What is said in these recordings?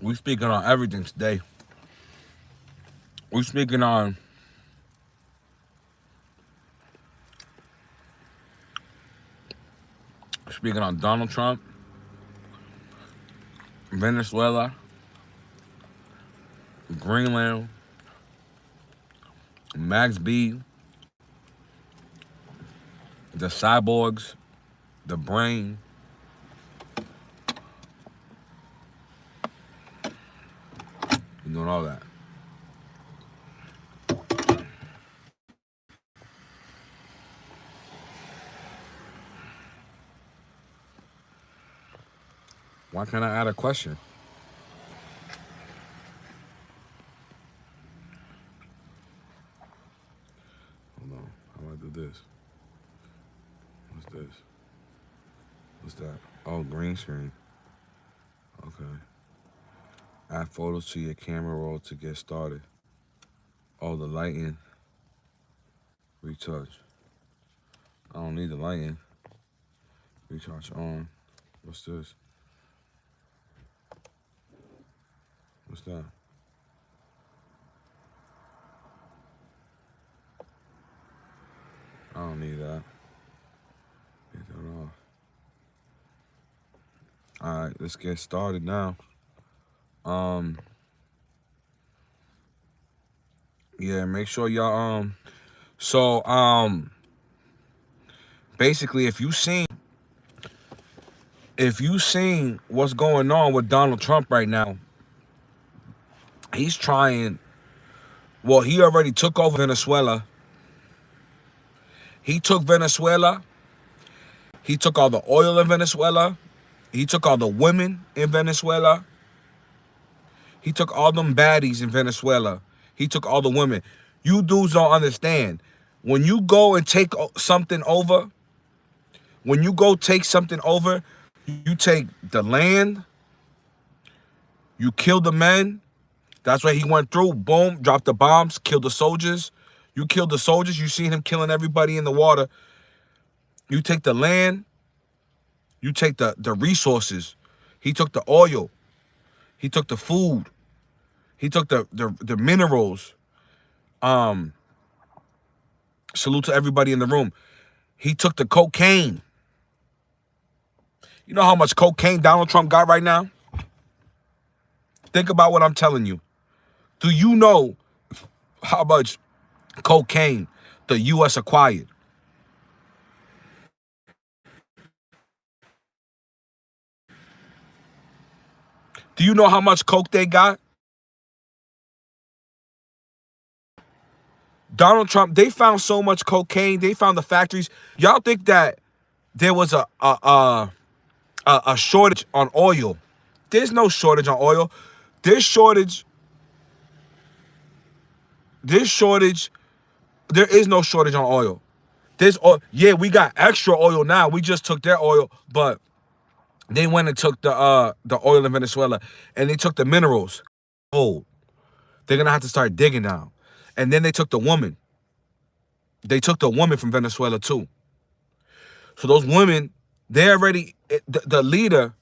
We speaking on everything today. We speaking on Donald Trump, Venezuela, Greenland, Max B, the cyborgs, the brain. We're doing all that. Why can't I add a question? Hold on. How do I do this? What's this? What's that? Oh, green screen. Okay. Add photos to your camera roll to get started. Oh, the lighting. Retouch. I don't need the lighting. Retouch on. What's this? What's that? I don't need that. Get that off. Alright, let's get started now. Yeah, make sure y'all basically if you seen what's going on with Donald Trump right now, he's trying, well, he already took over Venezuela. He took Venezuela. He took all the oil in Venezuela. He took all the women in Venezuela. He took all them baddies in Venezuela. He took all the women. You dudes don't understand. When you go and take something over, you take the land, you kill the men. That's what he went through. Boom, dropped the bombs, killed the soldiers. You killed the soldiers. You seen him killing everybody in the water. You take the land, you take the resources. He took the oil. He took the food. He took the minerals. Salute to everybody in the room. He took the cocaine. You know how much cocaine Donald Trump got right now? Think about what I'm telling you. Do you know how much cocaine the U.S. acquired? Do you know how much coke they got? Donald Trump, they found so much cocaine. They found the factories. Y'all think that there was a shortage on oil? There's no shortage on oil. There's shortage. There is no shortage on oil. Yeah, we got extra oil now. We just took their oil, but they went and took the oil in Venezuela, and they took the minerals. Oh, they're gonna have to start digging now. And then they took the woman. They took the woman from Venezuela too. So those women, they already the leader.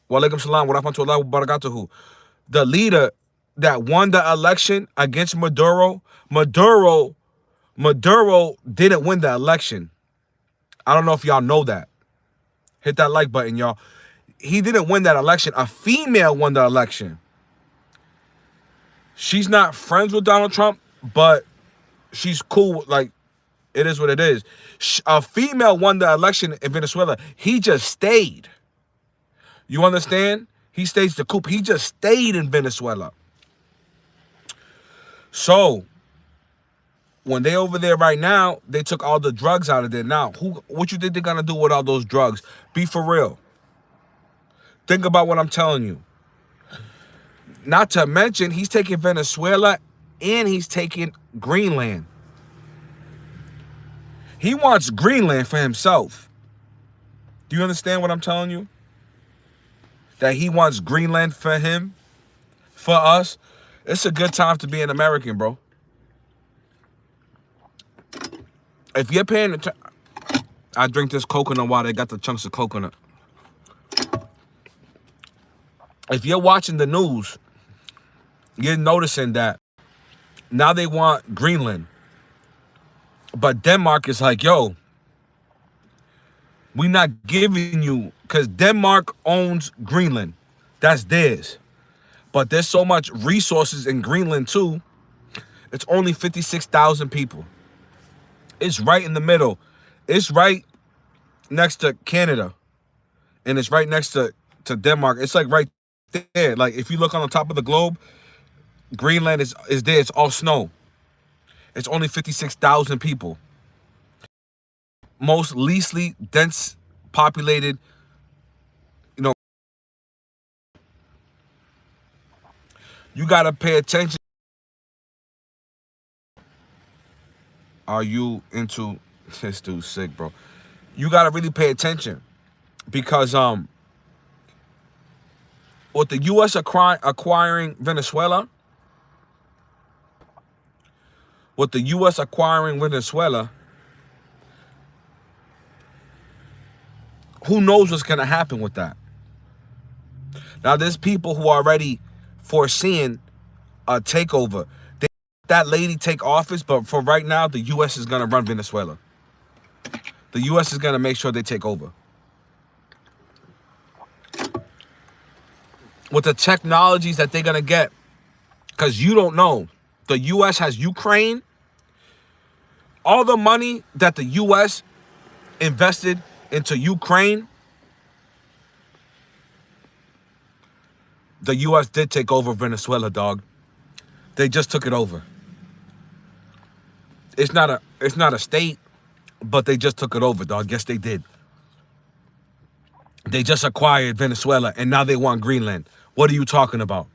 Walaikum salam. Wa rahmatullahi wa barakatuhu. The leader that won the election against Maduro. Maduro didn't win the election. I don't know if y'all know that. Hit that like button, y'all. He didn't win that election. A female won the election. She's not friends with Donald Trump, but she's cool. Like, it is what it is. A female won the election in Venezuela. He just stayed. You understand? He staged the coup. He just stayed in Venezuela. So, when they over there right now, they took all the drugs out of there. Now, what you think they're gonna do with all those drugs? Be for real. Think about what I'm telling you. Not to mention, he's taking Venezuela and he's taking Greenland. He wants Greenland for himself. Do you understand what I'm telling you? That he wants Greenland for him, for us. It's a good time to be an American, bro. If you're paying attention, I drink this coconut water. It got the chunks of coconut. If you're watching the news, you're noticing that now they want Greenland. But Denmark is like, yo, we not giving you, because Denmark owns Greenland. That's theirs. But there's so much resources in Greenland too. It's only 56,000 people. It's right in the middle. It's right next to Canada. And it's right next to Denmark. It's like right there. Like if you look on the top of the globe, Greenland is there. It's all snow. It's only 56,000 people. Most leastly dense populated, you know, you gotta pay attention. Are you into this dude's sick, bro? You gotta really pay attention because with the US acquiring Venezuela, who knows what's gonna happen with that? Now there's people who are already foreseeing a takeover. They that lady take office, but for right now, the US is gonna run Venezuela. The US is gonna make sure they take over. With the technologies that they're gonna get. Because you don't know. The US has Ukraine. All the money that the US invested into Ukraine, the US did take over Venezuela, dog. They just took it over. It's not a state, but they just took it over, dog. Yes, they did. They just acquired Venezuela, and now they want Greenland. What are you talking about?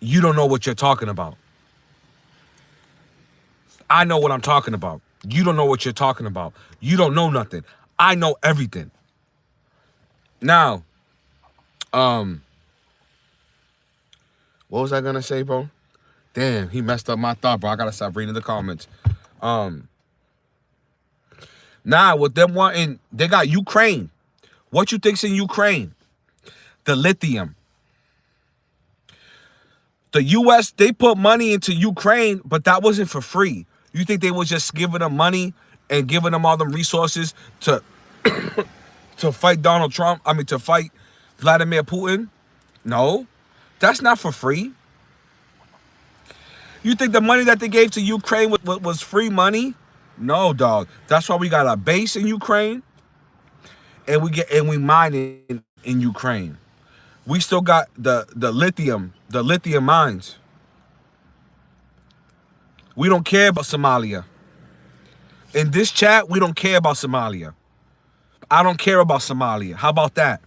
You don't know what you're talking about. I know what I'm talking about. You don't know what you're talking about. You don't know nothing. I know everything. Now, what was I gonna say, bro? Damn, he messed up my thought, bro. I gotta stop reading the comments. Now, with them wanting, they got Ukraine. What you think's in Ukraine? The lithium. The US, they put money into Ukraine, but that wasn't for free. You think they was just giving them money and giving them all them resources to to fight Donald Trump? I mean, to fight Vladimir Putin? No, that's not for free. You think the money that they gave to Ukraine was free money? No, dog. That's why we got a base in Ukraine, and we mine in Ukraine. We still got the lithium mines. We don't care about Somalia. In this chat, we don't care about Somalia. I don't care about Somalia. How about that?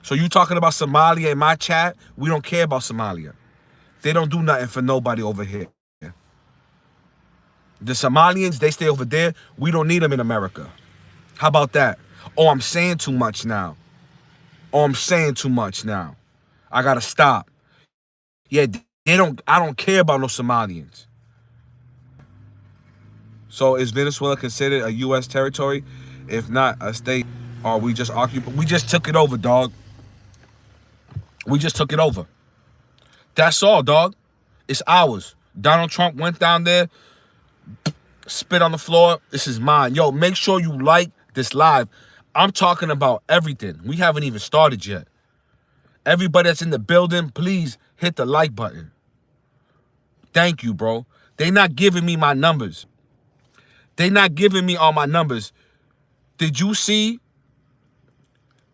So you talking about Somalia in my chat? We don't care about Somalia. They don't do nothing for nobody over here. The Somalians, they stay over there. We don't need them in America. How about that? Oh, I'm saying too much now. I gotta stop. Yeah, I don't care about no Somalians. So is Venezuela considered a U.S. territory? If not a state, or we just occupied? We just took it over, dog. We just took it over. That's all, dog. It's ours. Donald Trump went down there, spit on the floor. This is mine. Yo, make sure you like this live. I'm talking about everything. We haven't even started yet. Everybody that's in the building, please hit the like button. Thank you, bro. They not giving me my numbers. They not giving me all my numbers. Did you see?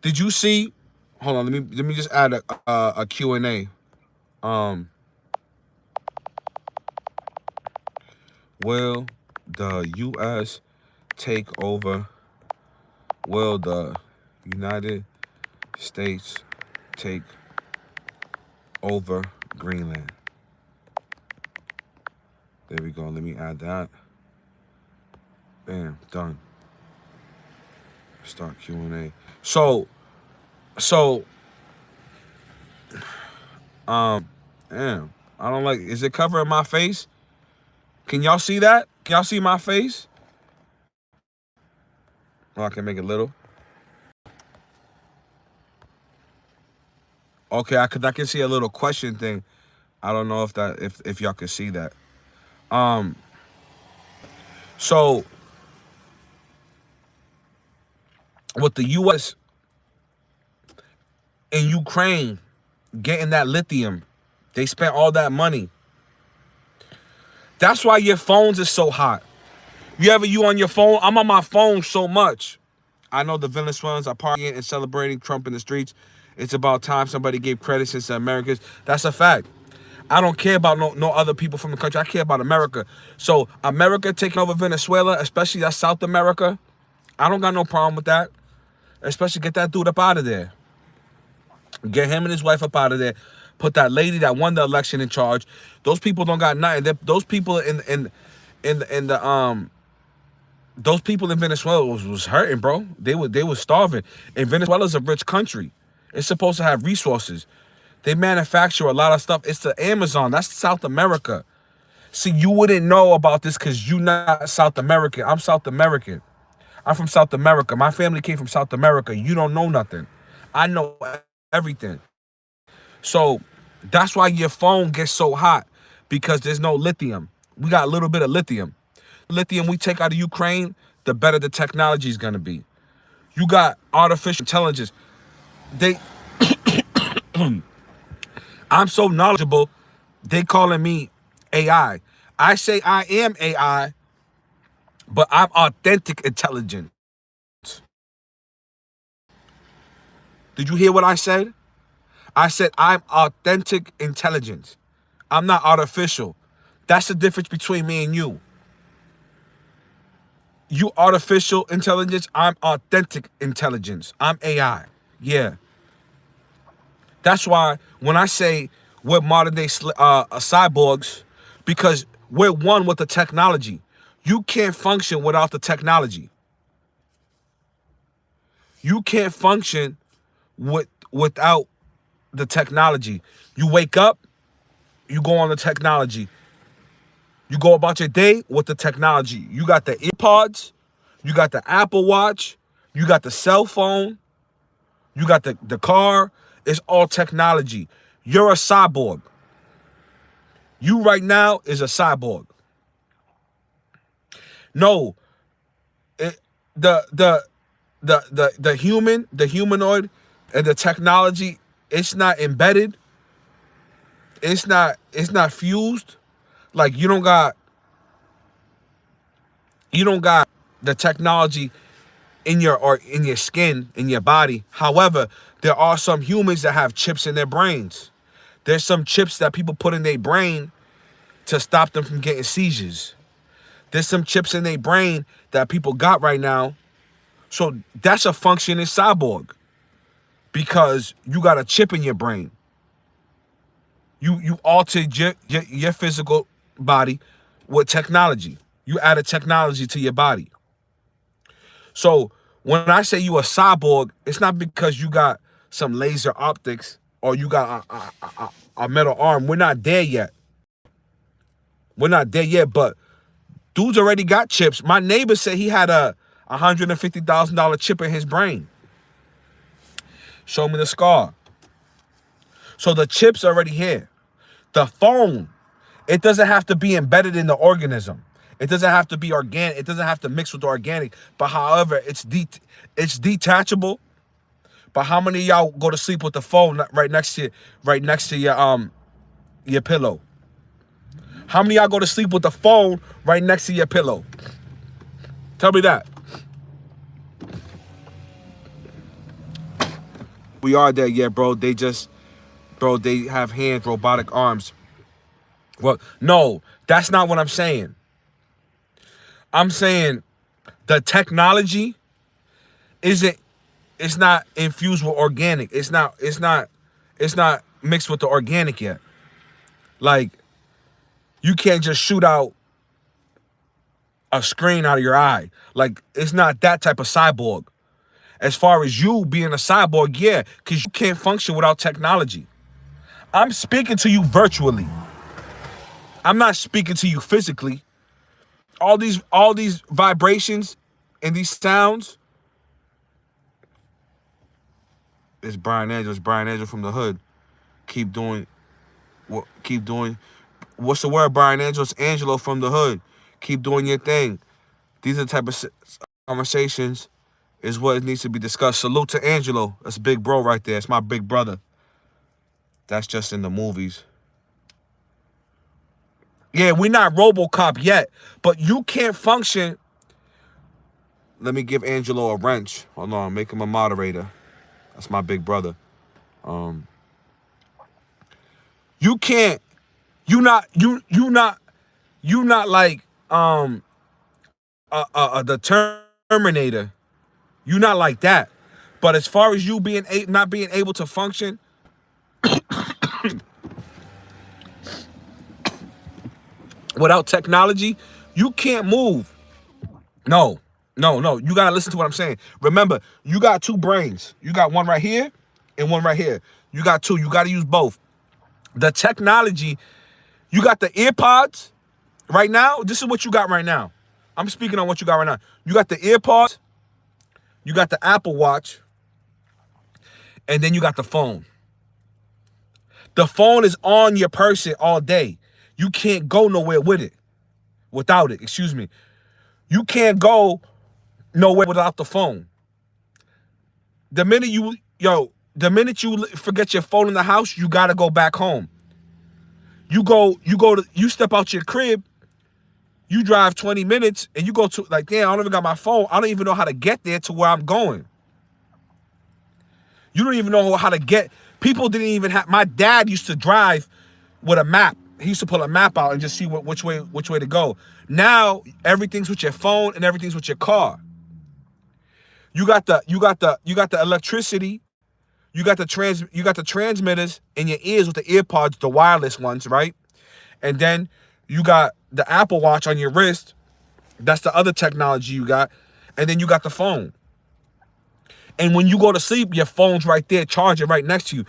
Hold on, let me just add a Q&A. Will the U.S. take over? Will the United States take over Greenland? There we go. Let me add that. Bam, done. Start Q&A. So, damn, I don't like, is it covering my face? Can y'all see that? Can y'all see my face? Oh, I can make it little. Okay, I can see a little question thing. I don't know if y'all can see that. So with the U.S. and Ukraine getting that lithium, they spent all that money. That's why your phones is so hot. You on your phone? I'm on my phone so much. I know the Venezuelans are partying and celebrating Trump in the streets. It's about time somebody gave credit since the Americans. That's a fact. I don't care about no other people from the country. I care about America. So America taking over Venezuela, especially that South America, I don't got no problem with that. Especially get that dude up out of there. Get him and his wife up out of there. Put that lady that won the election in charge. Those people don't got nothing. Those people in the those people in Venezuela was hurting, bro. They were starving. And Venezuela's a rich country. It's supposed to have resources. They manufacture a lot of stuff. It's the Amazon. That's South America. See, you wouldn't know about this because you're not South American. I'm South American. I'm from South America. My family came from South America. You don't know nothing. I know everything. So that's why your phone gets so hot, because there's no lithium. We got a little bit of lithium. Lithium we take out of Ukraine, the better the technology is going to be. You got artificial intelligence. I'm so knowledgeable, they calling me AI. I say I am AI, but I'm authentic intelligence. Did you hear what I said? I said I'm authentic intelligence. I'm not artificial. That's the difference between me and you. You artificial intelligence, I'm authentic intelligence. I'm AI. Yeah. That's why when I say we're modern day cyborgs, because we're one with the technology. You can't function without the technology. You can't function without the technology. You wake up, you go on the technology. You go about your day with the technology. You got the earpods, you got the Apple Watch, you got the cell phone, you got the car. It's all technology. You're a cyborg. You right now is a cyborg. No, the humanoid, and the technology, it's not embedded. It's not fused. Like you don't got the technology in your skin, in your body. However, there are some humans that have chips in their brains. There's some chips that people put in their brain to stop them from getting seizures. There's some chips in their brain that people got right now. So that's a functioning cyborg, because you got a chip in your brain. You altered your physical body with technology. You added technology to your body. So when I say you a cyborg, it's not because you got some laser optics or you got a metal arm. We're not there yet. We're not there yet, but dudes already got chips. My neighbor said he had a $150,000 chip in his brain. Show me the scar. So the chip's already here. The phone, it doesn't have to be embedded in the organism. It doesn't have to be organic. It doesn't have to mix with the organic. But however, it's detachable. But how many of y'all go to sleep with the phone right next to your pillow? How many of y'all go to sleep with the phone right next to your pillow? Tell me that. We are there, yeah, bro. They have hands, robotic arms. Well, no, that's not what I'm saying. I'm saying the technology it's not infused with organic. It's not mixed with the organic yet. Like, you can't just shoot out a screen out of your eye. Like, it's not that type of cyborg. As far as you being a cyborg, yeah, because you can't function without technology. I'm speaking to you virtually. I'm not speaking to you physically. All these vibrations and these sounds. It's Brian Angel from the hood. Keep doing what? Keep doing. What's the word, Brian Angelo? Angelo from the hood. Keep doing your thing. These are the type of conversations is what needs to be discussed. Salute to Angelo. That's big bro right there. It's my big brother. That's just in the movies. Yeah, we're not RoboCop yet, but you can't function. Let me give Angelo a wrench. Hold on, make him a moderator. That's my big brother. You can't. You not like the Terminator. You not like that. But as far as you not being able to function, without technology, you can't move. No. You gotta listen to what I'm saying. Remember, you got two brains. You got one right here and one right here. You got two. You gotta use both. The technology, you got the earpods right now. This is what you got right now. I'm speaking on what you got right now. You got the earpods, you got the Apple Watch, and then you got the phone. The phone is on your person all day. You can't go nowhere with it. Without it, excuse me. You can't go nowhere without the phone. The minute you forget your phone in the house, you gotta go back home. You step out your crib, you drive 20 minutes, and you go to, like, damn, I don't even got my phone. I don't even know how to get there to where I'm going. You don't even know how to get. People didn't even have. My dad used to drive with a map. He used to pull a map out and just see which way to go. Now everything's with your phone and everything's with your car. You got the electricity. You got the transmitters in your ears with the earpods, the wireless ones, right? And then you got the Apple Watch on your wrist. That's the other technology you got. And then you got the phone. And when you go to sleep, your phone's right there, charging right next to you.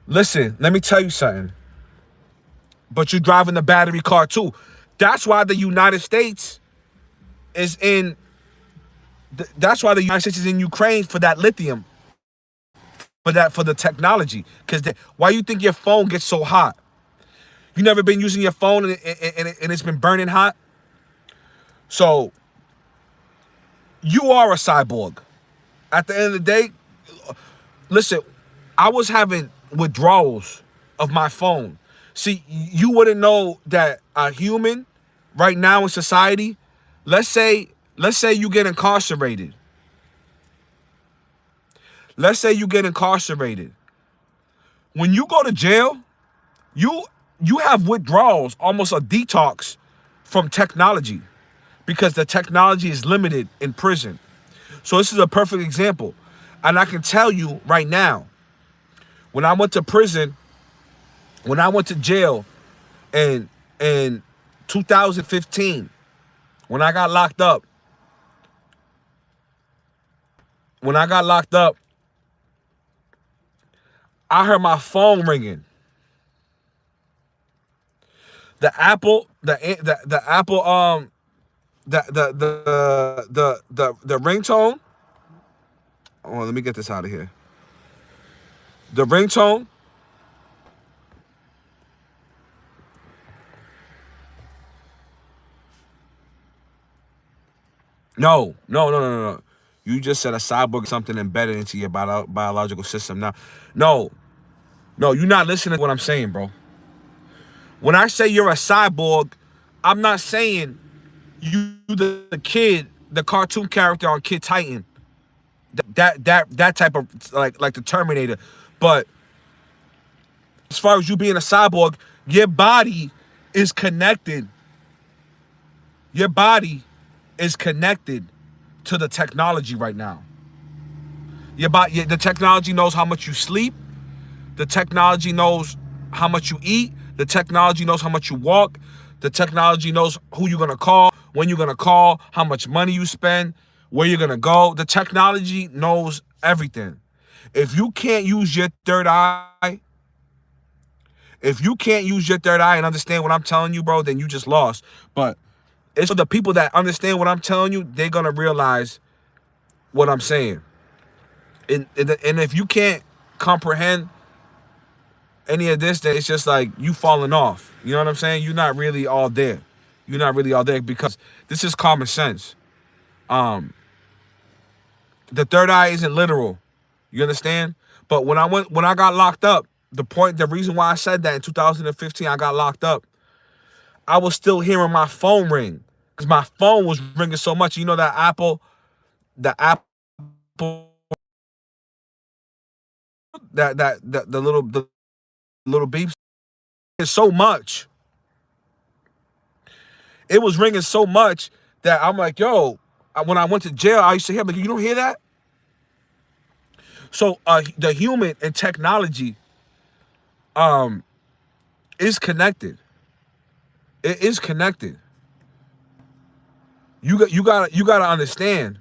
Listen, let me tell you something. But you're driving the battery car too. That's why the United States is in. That's why the United States is in Ukraine for that lithium. For the technology. Because why you think your phone gets so hot? You never been using your phone and it's been burning hot? So, you are a cyborg. At the end of the day, listen, I was having withdrawals of my phone. See, you wouldn't know that a human right now in society, let's say you get incarcerated. Let's say you get incarcerated. When you go to jail, you have withdrawals, almost a detox from technology, because the technology is limited in prison. So this is a perfect example. And I can tell you right now, when I went to prison, when I went to jail in 2015, when I got locked up, I heard my phone ringing. The ringtone. Oh, let me get this out of here. The ringtone. No. You just said a cyborg, something embedded into your biological system. Now, no, you're not listening to what I'm saying, bro. When I say you're a cyborg, I'm not saying you the kid, the cartoon character on Kid Titan. That type of like the Terminator. But as far as you being a cyborg, your body is connected. Your body is connected to the technology right now. The technology knows how much you sleep. The technology knows how much you eat. The technology knows how much you walk. The technology knows who you're gonna call, when you're gonna call, how much money you spend, where you're gonna go. The technology knows everything. If you can't use your third eye, and understand what I'm telling you, bro, then you just lost. But it's for the people that understand what I'm telling you, they're gonna realize what I'm saying. And if you can't comprehend any of this, then it's just like you falling off. You know what I'm saying? You're not really all there. You're not really all there because this is common sense. The third eye isn't literal. You understand? But when I got locked up, the reason why I said that in 2015 I got locked up, I was still hearing my phone ring because my phone was ringing so much. You know that the Apple, the little beeps, it's so much. It was ringing so much that I'm like, yo, when I went to jail, I used to hear, like, you don't hear that? So the human and technology is connected. It is connected. You gotta understand.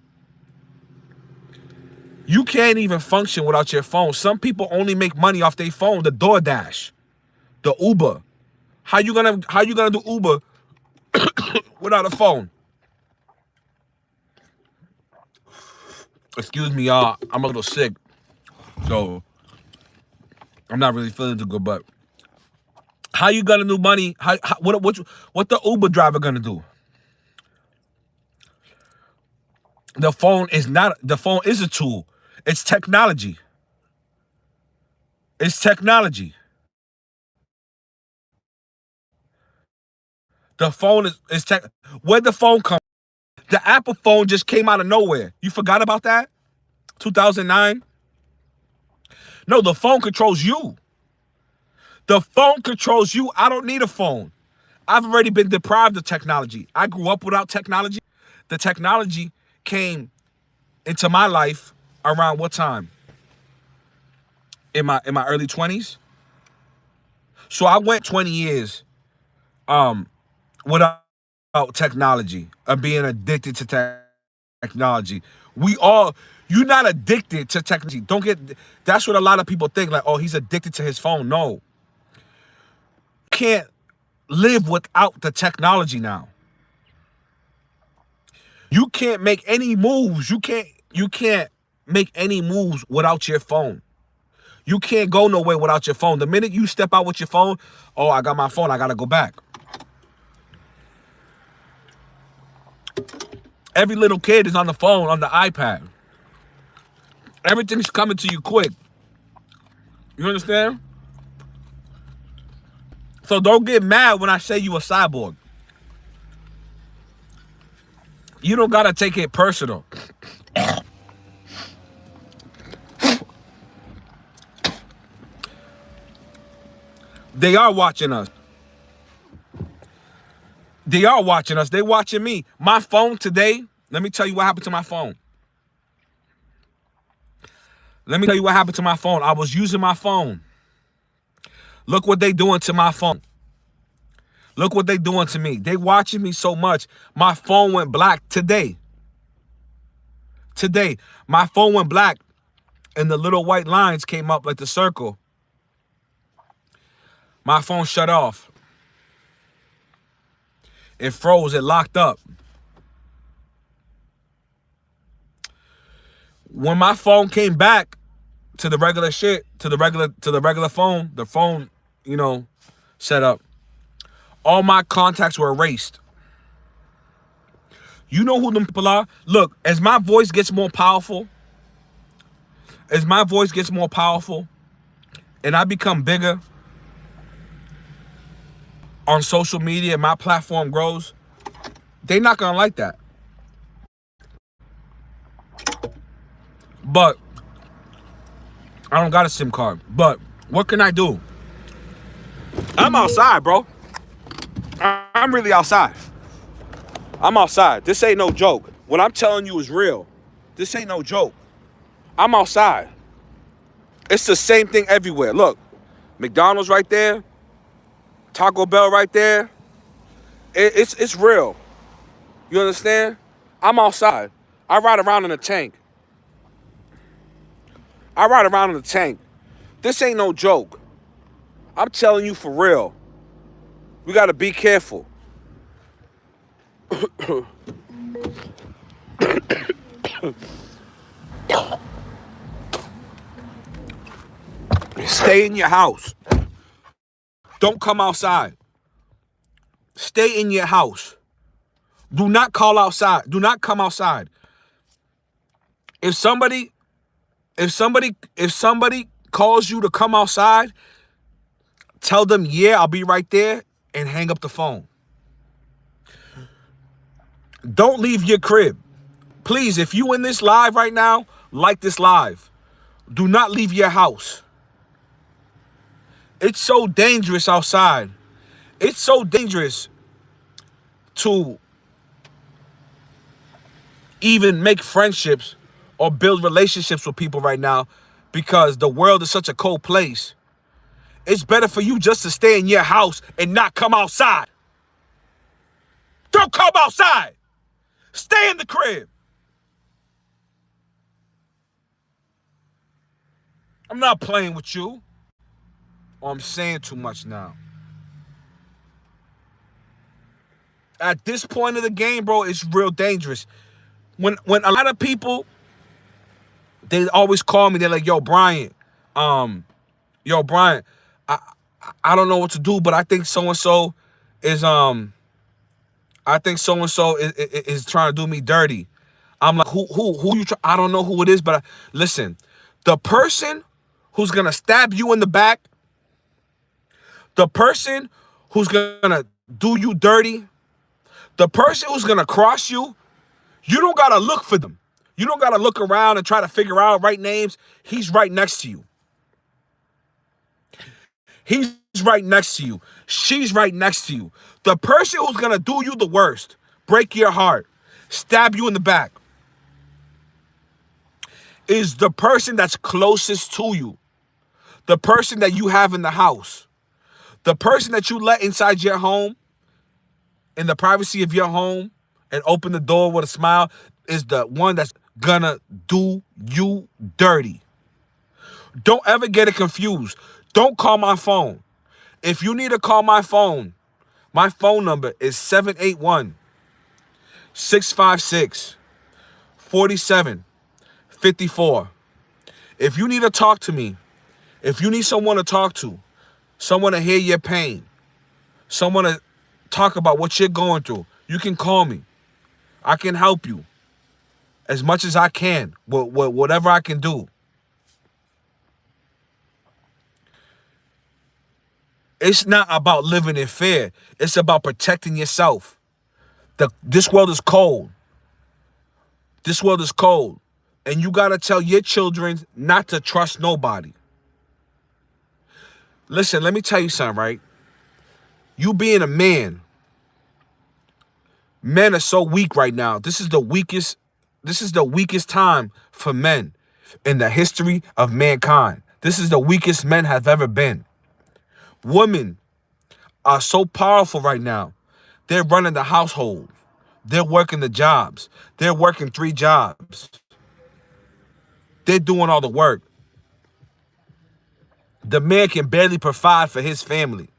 You can't even function without your phone. Some people only make money off their phone. The DoorDash, the Uber. How you gonna do Uber without a phone? Excuse me, y'all. I'm a little sick, so I'm not really feeling too good. But how you gonna do money? What the Uber driver gonna do? The phone is not. The phone is a tool. It's technology. It's technology. The phone is tech. Where'd the phone come? The Apple phone just came out of nowhere. You forgot about that? 2009? No, the phone controls you. The phone controls you. I don't need a phone. I've already been deprived of technology. I grew up without technology. The technology came into my life around what time? In my early 20s. So I went 20 years without technology, of being addicted to technology. You're not addicted to technology. That's what a lot of people think, like, oh, he's addicted to his phone. No. You can't live without the technology now. You can't make any moves. You can't make any moves without your phone. You can't go nowhere without your phone. The minute you step out with your phone, oh, I got my phone, I gotta go back. Every little kid is on the phone, on the iPad. Everything's coming to you quick. You understand? So don't get mad when I say you a cyborg. You don't gotta take it personal. They are watching us. They are watching us. They watching me. My phone today, let me tell you what happened to my phone. Let me tell you what happened to my phone. I was using my phone. Look what they doing to my phone. Look what they doing to me. They watching me so much. My phone went black today. Today, my phone went black and the little white lines came up like the circle. My phone shut off. It froze, it locked up. When my phone came back to the regular shit, to the regular phone, the phone, set up, all my contacts were erased. You know who them people are? Look, as my voice gets more powerful, and I become bigger on social media, my platform grows, they not gonna like that. But I don't got a SIM card. But what can I do? I'm outside, bro. I'm really outside. I'm outside. This ain't no joke. What I'm telling you is real. This ain't no joke. I'm outside. It's the same thing everywhere. Look, McDonald's right there. Taco Bell right there. It's real. You understand? I'm outside. I ride around in a tank. This ain't no joke. I'm telling you for real. We gotta be careful. Stay in your house. Don't come outside. Stay in your house. Do not call outside. Do not come outside. If somebody calls you to come outside, tell them, yeah, I'll be right there, and hang up the phone. Don't leave your crib. Please, if you in this live right now, like this live. Do not leave your house. It's so dangerous outside. It's so dangerous to even make friendships or build relationships with people right now because the world is such a cold place. It's better for you just to stay in your house and not come outside. Don't come outside. Stay in the crib. I'm not playing with you. Or I'm saying too much now. At this point of the game, bro, it's real dangerous. When a lot of people, they always call me, they're like, yo, Brian, I don't know what to do, but I think so-and-so is is trying to do me dirty. I'm like, who you I don't know who it is, but listen, the person who's gonna stab you in the back, the person who's gonna do you dirty, the person who's gonna cross you, you don't gotta look for them. You don't gotta look around and try to figure out right names. He's right next to you. He's right next to you. She's right next to you. The person who's gonna do you the worst, break your heart, stab you in the back, is the person that's closest to you. The person that you have in the house. The person that you let inside your home, in the privacy of your home, and open the door with a smile, is the one that's gonna do you dirty. Don't ever get it confused. Don't call my phone. If you need to call my phone number is 781-656-4754. If you need to talk to me, if you need someone to talk to, someone to hear your pain, someone to talk about what you're going through, you can call me. I can help you as much as I can, whatever I can do. It's not about living in fear. It's about protecting yourself. This world is cold. This world is cold. And you got to tell your children not to trust nobody. Listen, let me tell you something, right? You being a man, men are so weak right now. This is the weakest time for men in the history of mankind. This is the weakest men have ever been. Women are so powerful right now. They're running the household. They're working the jobs. They're working 3 jobs. They're doing all the work. The man can barely provide for his family.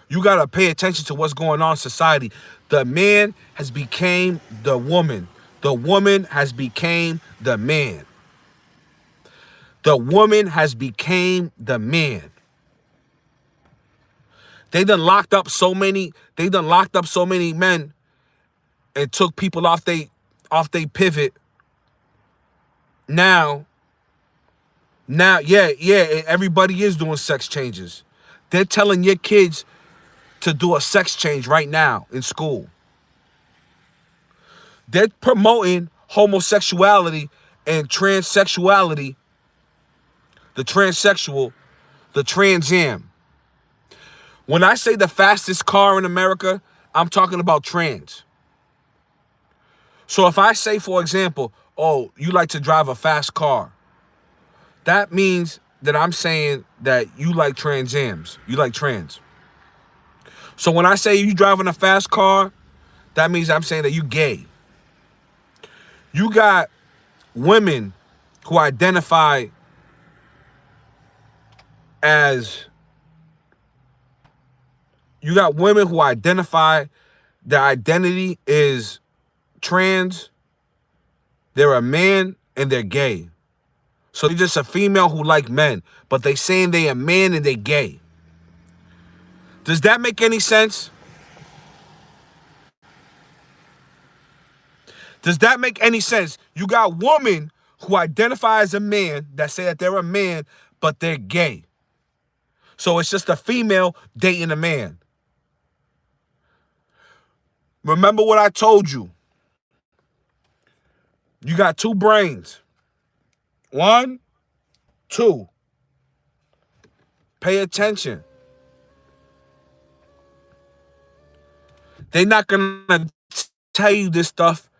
You got to pay attention to what's going on in society. The man has became the woman. The woman has became the man. The woman has became the man. They done locked up so many men and took people off they pivot. Now, everybody is doing sex changes. They're telling your kids to do a sex change right now in school. They're promoting homosexuality and transsexuality, the transsexual, the Trans Am. When I say the fastest car in America, I'm talking about trans. So if I say, for example, oh, you like to drive a fast car, that means that I'm saying that you like Trans Ams. You like trans. So when I say you driving a fast car, that means I'm saying that you gay. You got women who identify as, their identity is trans, they're a man, and they're gay. So they're just a female who like men, but they saying they a man and they gay. Does that make any sense? Does that make any sense? You got women who identify as a man that say that they're a man, but they're gay. So it's just a female dating a man. Remember what I told you. You got two brains. One, two. Pay attention. They're not going to tell you this stuff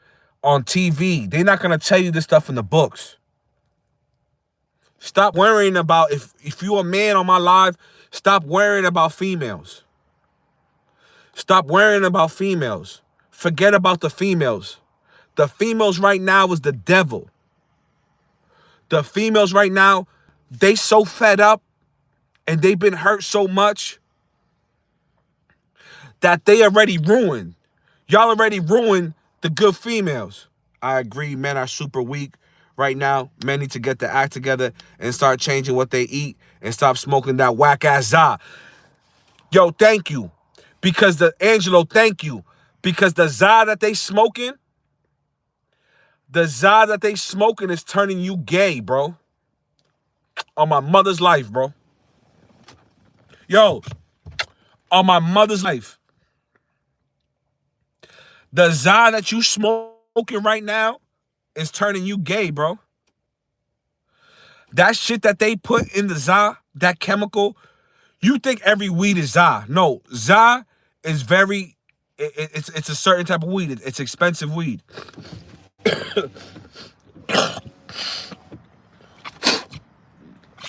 on TV. They're not going to tell you this stuff in the books. Stop worrying about, if you're a man on my live, stop worrying about females. Stop worrying about females. Forget about the females. The females right now is the devil. The females right now, they so fed up and they've been hurt so much that they already ruined. Y'all already ruined the good females. I agree, men are super weak right now. Men need to get their act together and start changing what they eat and stop smoking that whack-ass za. Yo, thank you. Because Angelo, thank you. Because the za that they smoking, is turning you gay, bro. On my mother's life, bro. Yo, on my mother's life. The za that you smoking right now is turning you gay, bro. That shit that they put in the za, that chemical, you think every weed is za. No, za is very, it's a certain type of weed. It's expensive weed.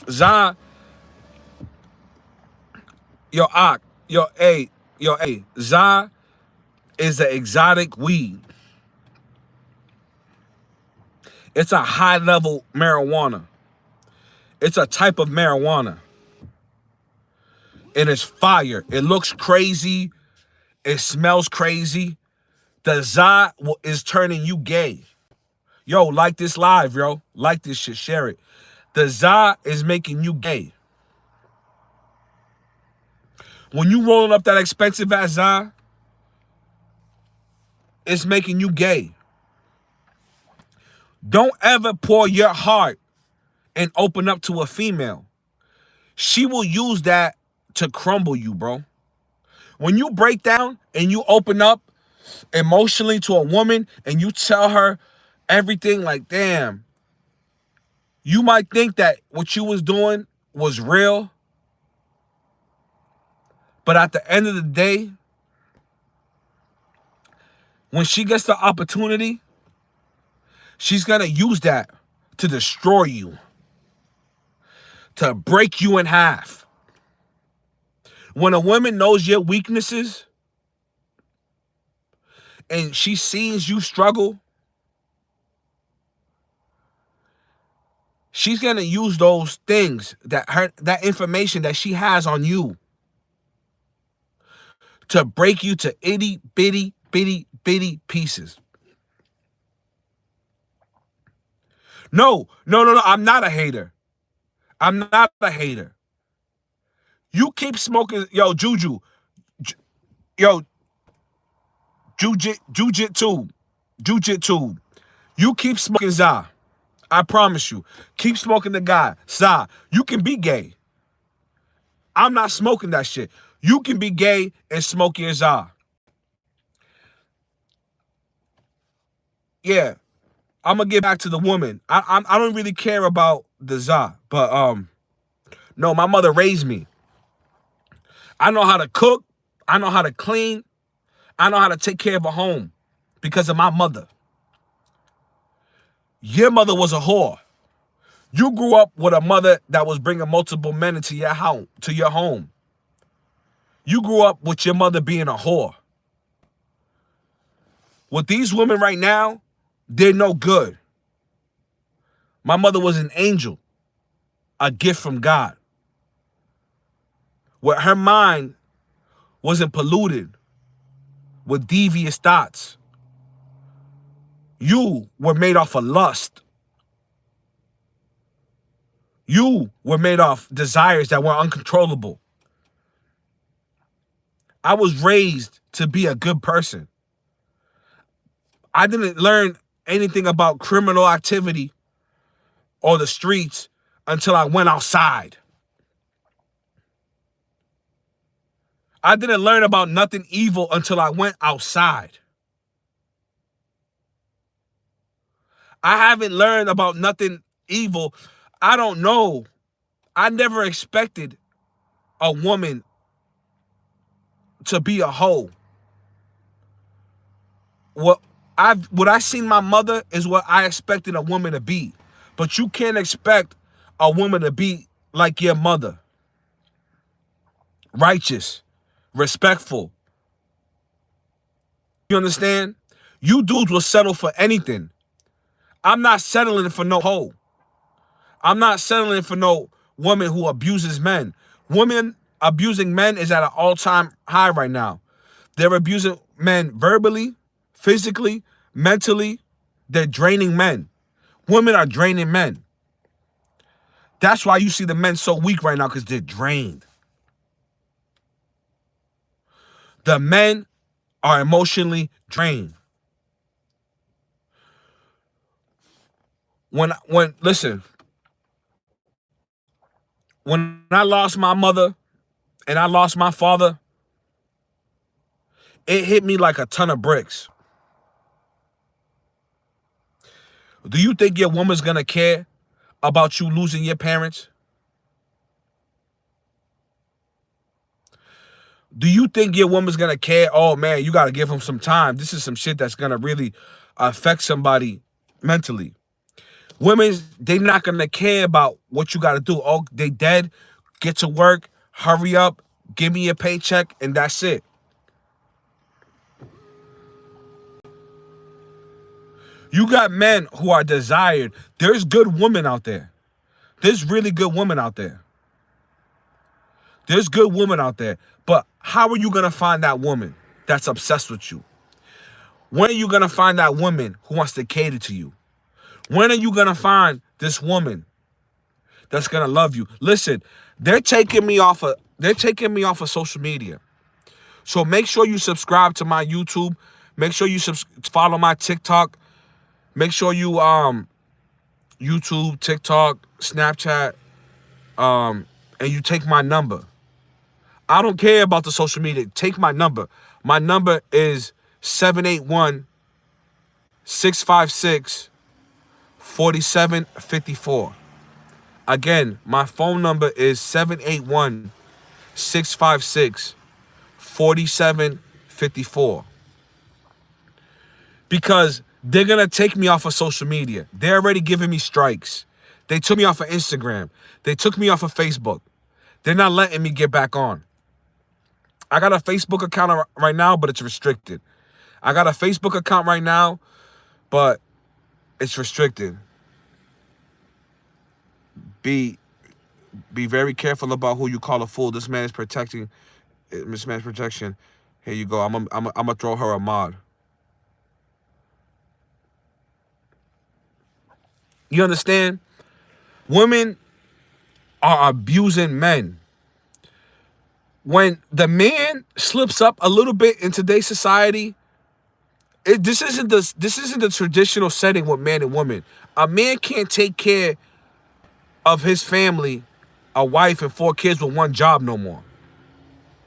za, za is an exotic weed. It's a high-level marijuana. It's a type of marijuana. And it's fire. It looks crazy. It smells crazy. The za is turning you gay. Yo, like this live, yo. Like this shit. Share it. The za is making you gay. When you rolling up that expensive ass za, it's making you gay. Don't ever pour your heart and open up to a female. She will use that to crumble you, bro. When you break down and you open up emotionally to a woman and you tell her everything, like, damn, you might think that what you was doing was real. But at the end of the day, when she gets the opportunity, she's going to use that to destroy you, to break you in half. When a woman knows your weaknesses and she sees you struggle, she's going to use those things, that information that she has on you, to break you to itty bitty pieces. No, I'm not a hater. I'm not a hater. You keep smoking, yo, Juju. Yo, Jujitsu. You keep smoking za. I promise you. Keep smoking the guy. Za. You can be gay. I'm not smoking that shit. You can be gay and smoke your za. Yeah. I'm gonna get back to the woman. I don't really care about the za, but no, my mother raised me. I know how to cook. I know how to clean. I know how to take care of a home because of my mother. Your mother was a whore. You grew up with a mother that was bringing multiple men into your home. You grew up with your mother being a whore. With these women right now, they're no good. My mother was an angel, a gift from God. Where her mind wasn't polluted with devious thoughts. You were made off of lust. You were made off desires that were uncontrollable. I was raised to be a good person. I didn't learn anything about criminal activity or the streets until I went outside. I didn't learn about nothing evil until I went outside. I haven't learned about nothing evil. I don't know. I never expected a woman to be a hoe. What I seen my mother is what I expected a woman to be. But you can't expect a woman to be like your mother. Righteous, respectful. You understand? You dudes will settle for anything. I'm not settling for no hoe. I'm not settling for no woman who abuses men. Women abusing men is at an all-time high right now. They're abusing men verbally, physically, mentally. They're draining men. Women are draining men. That's why you see the men so weak right now, because they're drained. The men are emotionally drained. Listen, when I lost my mother and I lost my father, it hit me like a ton of bricks. Do you think your woman's gonna care about you losing your parents? Do you think your woman's gonna care? Oh man, you gotta give him some time. This is some shit that's gonna really affect somebody mentally. Women, they not gonna care about what you gotta do. Oh, they dead. Get to work. Hurry up. Give me your paycheck, and that's it. You got men who are desired. There's good women out there. There's really good women out there. There's good women out there. But how are you gonna find that woman that's obsessed with you? When are you gonna find that woman who wants to cater to you? When are you gonna find this woman that's gonna love you? Listen, they're taking me off of social media. So make sure you subscribe to my YouTube. Make sure you follow my TikTok. Make sure you YouTube, TikTok, Snapchat, and you take my number. I don't care about the social media. Take my number. My number is 781-656-4754. Again, my phone number is 781-656-4754. Because they're going to take me off of social media. They're already giving me strikes. They took me off of Instagram. They took me off of Facebook. They're not letting me get back on. I got a Facebook account right now, but it's restricted. I got a Facebook account right now, but it's restricted. Be very careful about who you call a fool. This man is protecting. This man's protection. Here you go. I'm gonna throw her a mod. You understand? Women are abusing men. When the man slips up a little bit in today's society, this isn't the traditional setting with man and woman. A man can't take care of his family, a wife and 4 kids with one job no more.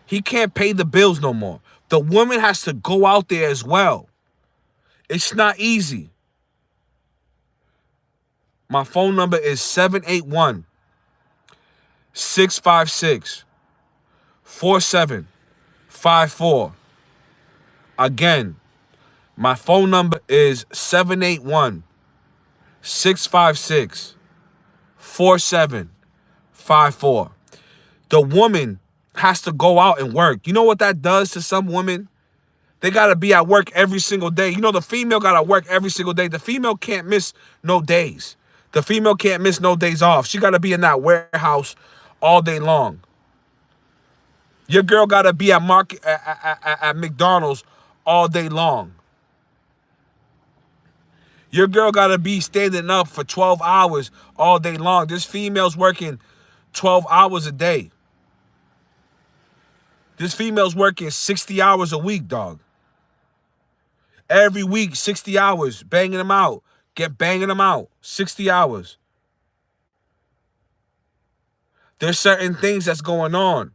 He can't pay the bills no more. The woman has to go out there as well. It's not easy. My phone number is 781-656-4754. Again, my phone number is 781-656-4754. The woman has to go out and work. You know what that does to some women? They got to be at work every single day. You know, the female got to work every single day. The female can't miss no days. The female can't miss no days off. She got to be in that warehouse all day long. Your girl got to be at McDonald's all day long. Your girl got to be standing up for 12 hours all day long. This female's working 12 hours a day. This female's working 60 hours a week, dog. Every week, 60 hours, banging them out. Banging them out, 60 hours. There's certain things that's going on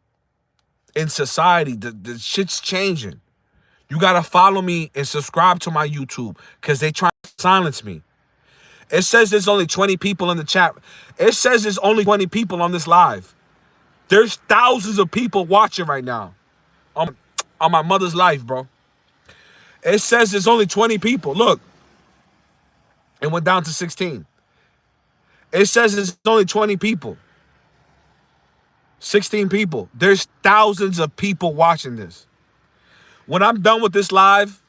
in society. The shit's changing. You got to follow me and subscribe to my YouTube because they try to silence me. It says there's only 20 people in the chat. It says there's only 20 people on this live. There's thousands of people watching right now on my mother's life, bro. It says there's only 20 people. Look, it went down to 16. It says there's only 20 people. 16 people. There's thousands of people watching this. When I'm done with this live,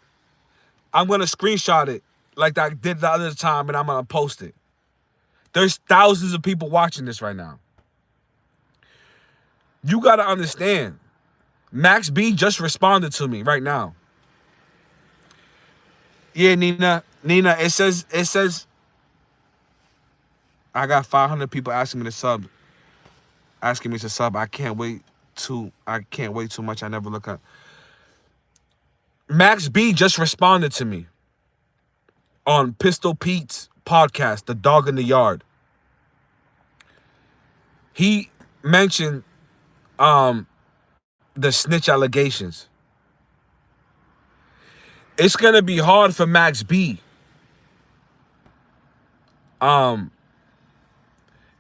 I'm going to screenshot it like I did the other time, and I'm going to post it. There's thousands of people watching this right now. You got to understand. Max B just responded to me right now. Yeah, Nina, it says, I got 500 people asking me to sub. Asking me to sub. I can't wait too much. I never look up. Max B just responded to me on Pistol Pete's podcast, The Dog in the Yard. He mentioned the snitch allegations. It's gonna be hard for Max B.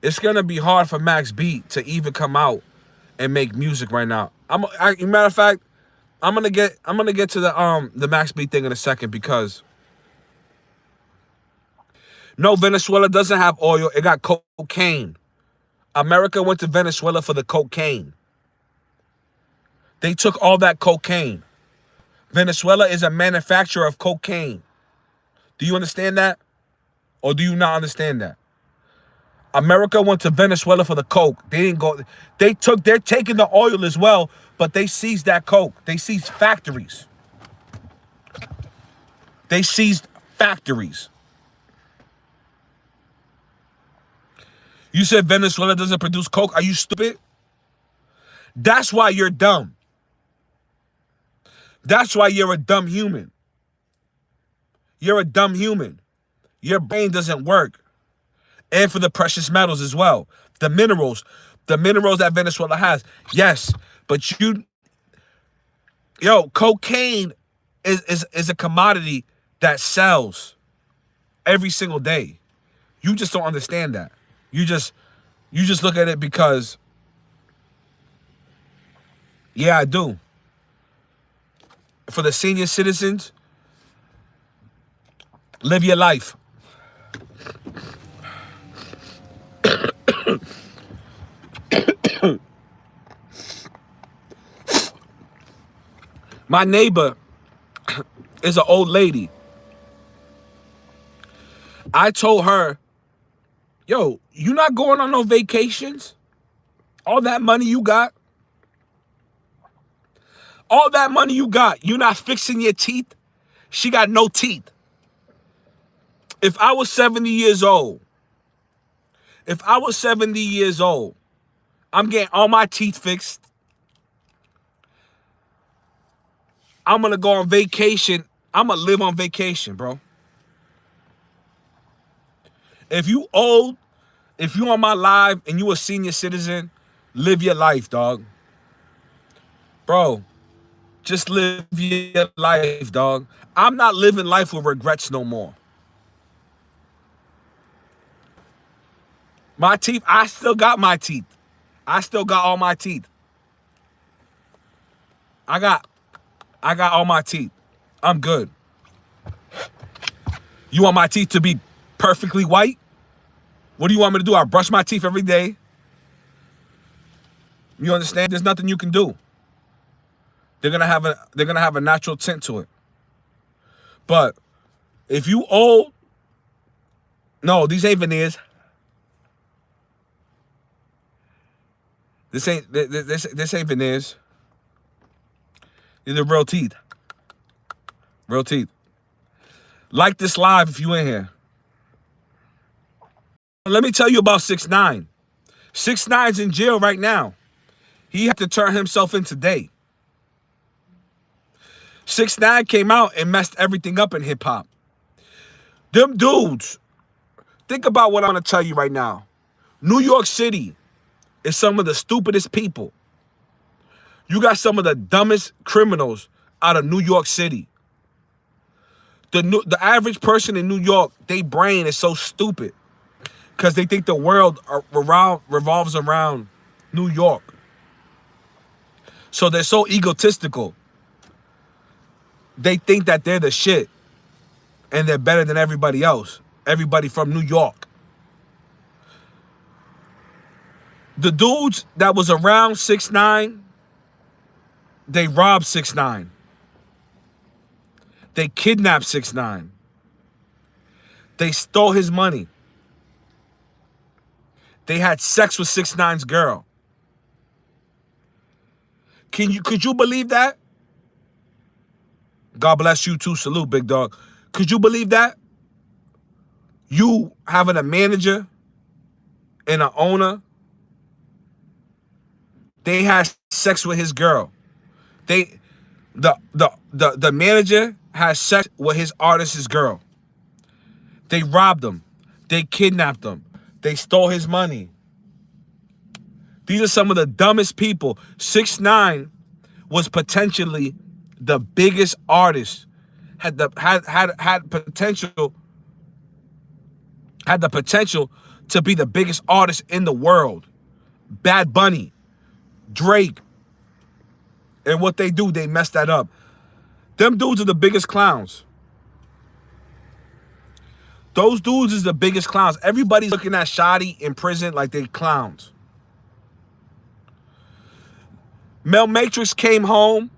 It's gonna be hard for Max B to even come out and make music right now. Matter of fact, I'm gonna get to the Max B thing in a second because no, Venezuela doesn't have oil. It got cocaine. America went to Venezuela for the cocaine. They took all that cocaine. Venezuela is a manufacturer of cocaine. Do you understand that? Or do you not understand that? America went to Venezuela for the coke. They didn't go. They're taking the oil as well, but they seized that coke. They seized factories. They seized factories. You said Venezuela doesn't produce coke? Are you stupid? That's why you're dumb. That's why you're a dumb human. You're a dumb human. Your brain doesn't work. And for the precious metals as well. The minerals that Venezuela has. Yes, but cocaine is a commodity that sells every single day. You just don't understand that. You just look at it because, yeah, I do. For the senior citizens, live your life. My neighbor is an old lady. I told her, yo, you not going on no vacations? All that money you got? All that money you got, you not fixing your teeth? She got no teeth. If I was 70 years old, I'm getting all my teeth fixed. I'm going to go on vacation. I'm going to live on vacation, bro. If you old, if you on my live and you a senior citizen, live your life, dog. Bro, just live your life, dog. I'm not living life with regrets no more. My teeth, I still got my teeth. I still got all my teeth. I got all my teeth. I'm good. You want my teeth to be perfectly white? What do you want me to do? I brush my teeth every day. You understand? There's nothing you can do. They're gonna have a natural tint to it. But if you old, no, these ain't veneers. This ain't veneers. These are real teeth. Real teeth. Like this live if you in here. Let me tell you about 6ix9ine. 6ix9ine's in jail right now. He had to turn himself in today. 6ix9ine came out and messed everything up in hip hop. Them dudes, think about what I'm gonna tell you right now. New York City is some of the stupidest people. You got some of the dumbest criminals out of New York City. The average person in New York, their brain is so stupid because they think the world revolves around New York. So they're so egotistical. They think that they're the shit and they're better than everybody else. Everybody from New York. The dudes that was around 6ix9ine, they robbed 6ix9ine. They kidnapped 6ix9ine. They stole his money. They had sex with 6ix9ine's girl. Could you believe that? God bless you too. Salute, big dog. Could you believe that? You having a manager and an owner, they had sex with his girl. The manager had sex with his artist's girl. They robbed him. They kidnapped him. They stole his money. These are some of the dumbest people. 6ix9ine was potentially the biggest artist. Had the potential to be the biggest artist in the world. Bad Bunny, Drake. And what they do, they mess that up. Them dudes are the biggest clowns. Those dudes is the biggest clowns. Everybody's looking at Shotty in prison like they clowns. Mel Matrix came home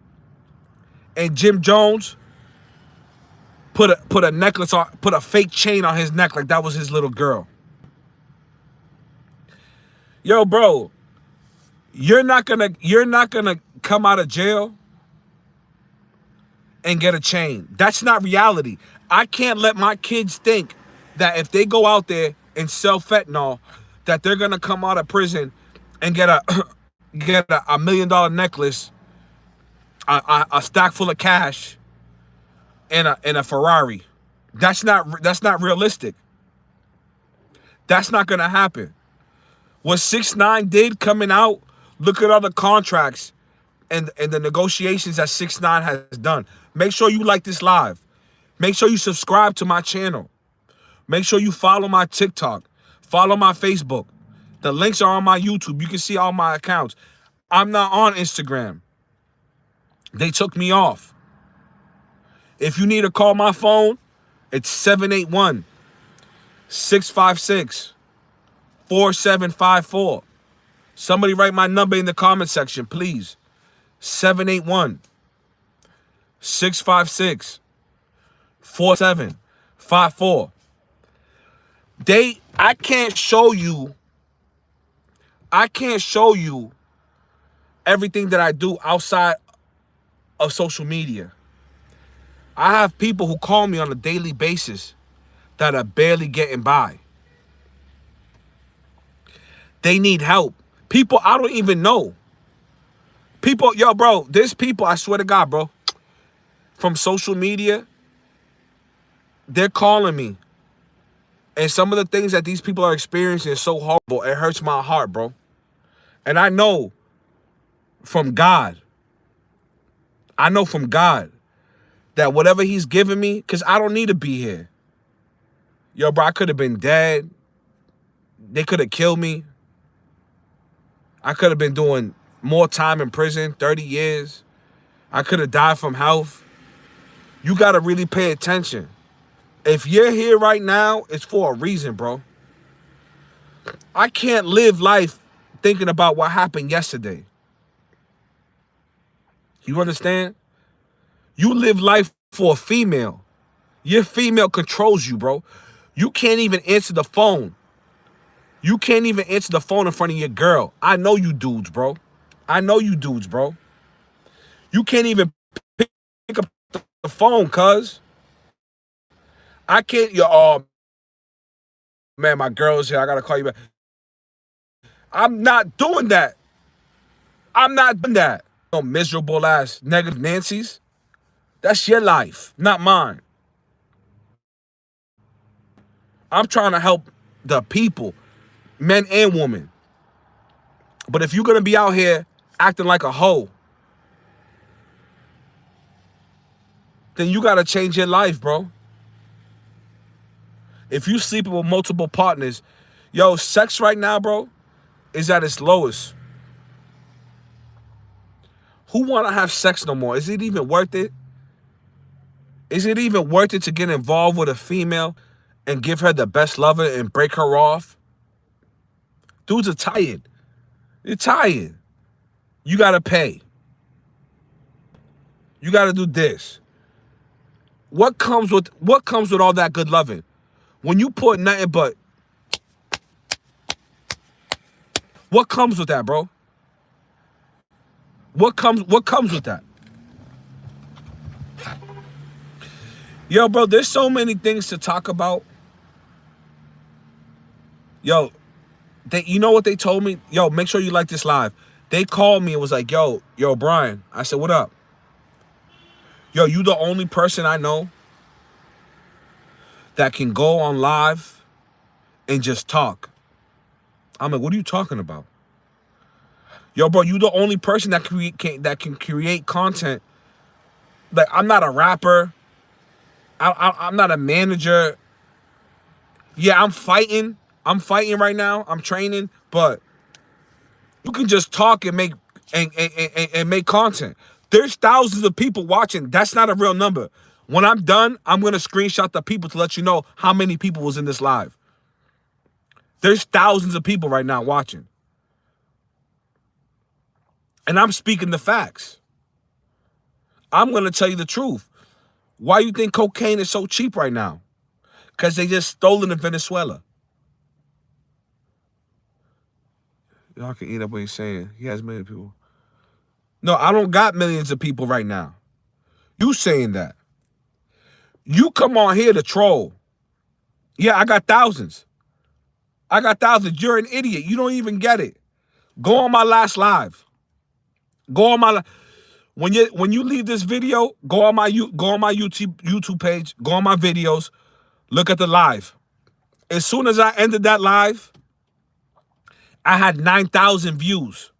and Jim Jones put a necklace on, put a fake chain on his neck like that was his little girl. Yo, bro, you're not gonna come out of jail and get a chain. That's not reality. I can't let my kids think that if they go out there and sell fentanyl, that they're gonna come out of prison and get a $1 million necklace, a stack full of cash, and a Ferrari. That's not realistic. That's not gonna happen. What 6ix9ine did coming out, look at all the contracts and the negotiations that 6ix9ine has done. Make sure you like this live. Make sure you subscribe to my channel. Make sure you follow my TikTok. Follow my Facebook. The links are on my YouTube. You can see all my accounts. I'm not on Instagram. They took me off. If you need to call my phone, it's 781-656-4754. Somebody write my number in the comment section, please. 781-656-4754. I can't show you everything that I do outside of social media. I have people who call me on a daily basis that are barely getting by. They need help. People I don't even know. People, yo, bro, there's people, I swear to God, bro, from social media, they're calling me. And some of the things that these people are experiencing is so horrible. It hurts my heart, bro. And I know from God, that whatever he's giving me, because I don't need to be here. Yo, bro, I could have been dead. They could have killed me. I could have been doing more time in prison, 30 years. I could have died from health. You got to really pay attention. If you're here right now, it's for a reason, bro. I can't live life thinking about what happened yesterday. You understand? You live life for a female. Your female controls you, bro. You can't even answer the phone. You can't even answer the phone in front of your girl. I know you dudes, bro. I know you dudes, bro. You can't even pick up the phone, cuz. I can't, man, my girl's here. I gotta call you back. I'm not doing that. I'm not doing that. No miserable ass negative Nancy's. That's your life, not mine. I'm trying to help the people, men and women. But if you're gonna be out here acting like a hoe, then you gotta change your life, bro. If you sleeping with multiple partners, yo, sex right now, bro, is at its lowest. Who wanna have sex no more? Is it even worth it? Is it even worth it to get involved with a female and give her the best lover and break her off? Dudes are tired. You're tired. You gotta pay. You gotta do this. What comes with all that good loving? When you put nothing but, what comes with that, bro? What comes with that? Yo, bro, there's so many things to talk about. Yo, you know what they told me? Yo, make sure you like this live. They called me and was like, yo, Brian. I said, what up? Yo, you the only person I know that can go on live and just talk. I'm like, what are you talking about? Yo, bro, you the only person that can create content. Like, I'm not a rapper. I'm not a manager. Yeah, I'm fighting. I'm fighting right now. I'm training, but you can just talk and make and make content. There's thousands of people watching. That's not a real number. When I'm done, I'm gonna screenshot the people to let you know how many people was in this live. There's thousands of people right now watching. And I'm speaking the facts. I'm gonna tell you the truth. Why you think cocaine is so cheap right now? Because they just stole it in Venezuela. Y'all can eat up what he's saying. He has many people. No, I don't got millions of people right now. You saying that. You come on here to troll. Yeah, I got thousands. I got thousands. You're an idiot. You don't even get it. Go on my last live. Go on my when you leave this video, go on my YouTube page, go on my videos, look at the live. As soon as I ended that live, I had 9,000 views.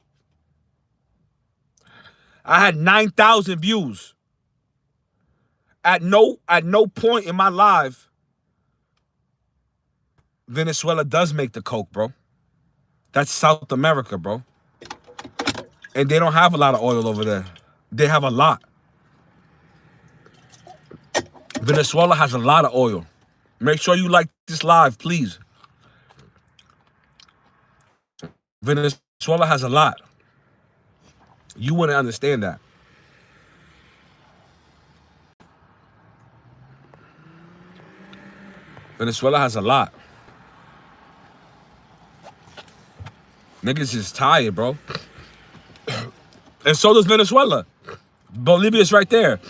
I had 9,000 views. At no point in my live, Venezuela does make the coke, bro. That's South America, bro. And they don't have a lot of oil over there. They have a lot. Venezuela has a lot of oil. Make sure you like this live, please. Venezuela has a lot. You wouldn't understand that. Venezuela has a lot. Niggas is tired, bro. And so does Venezuela. Bolivia's right there.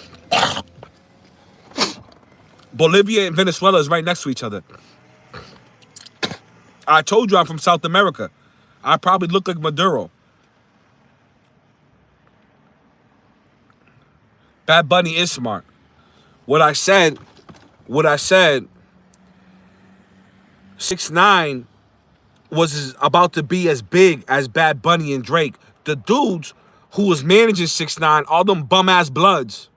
Bolivia and Venezuela is right next to each other. I told you I'm from South America. I probably look like Maduro. Bad Bunny is smart. What I said, 6ix9ine was about to be as big as Bad Bunny and Drake. The dudes who was managing 6ix9ine, all them bum ass bloods,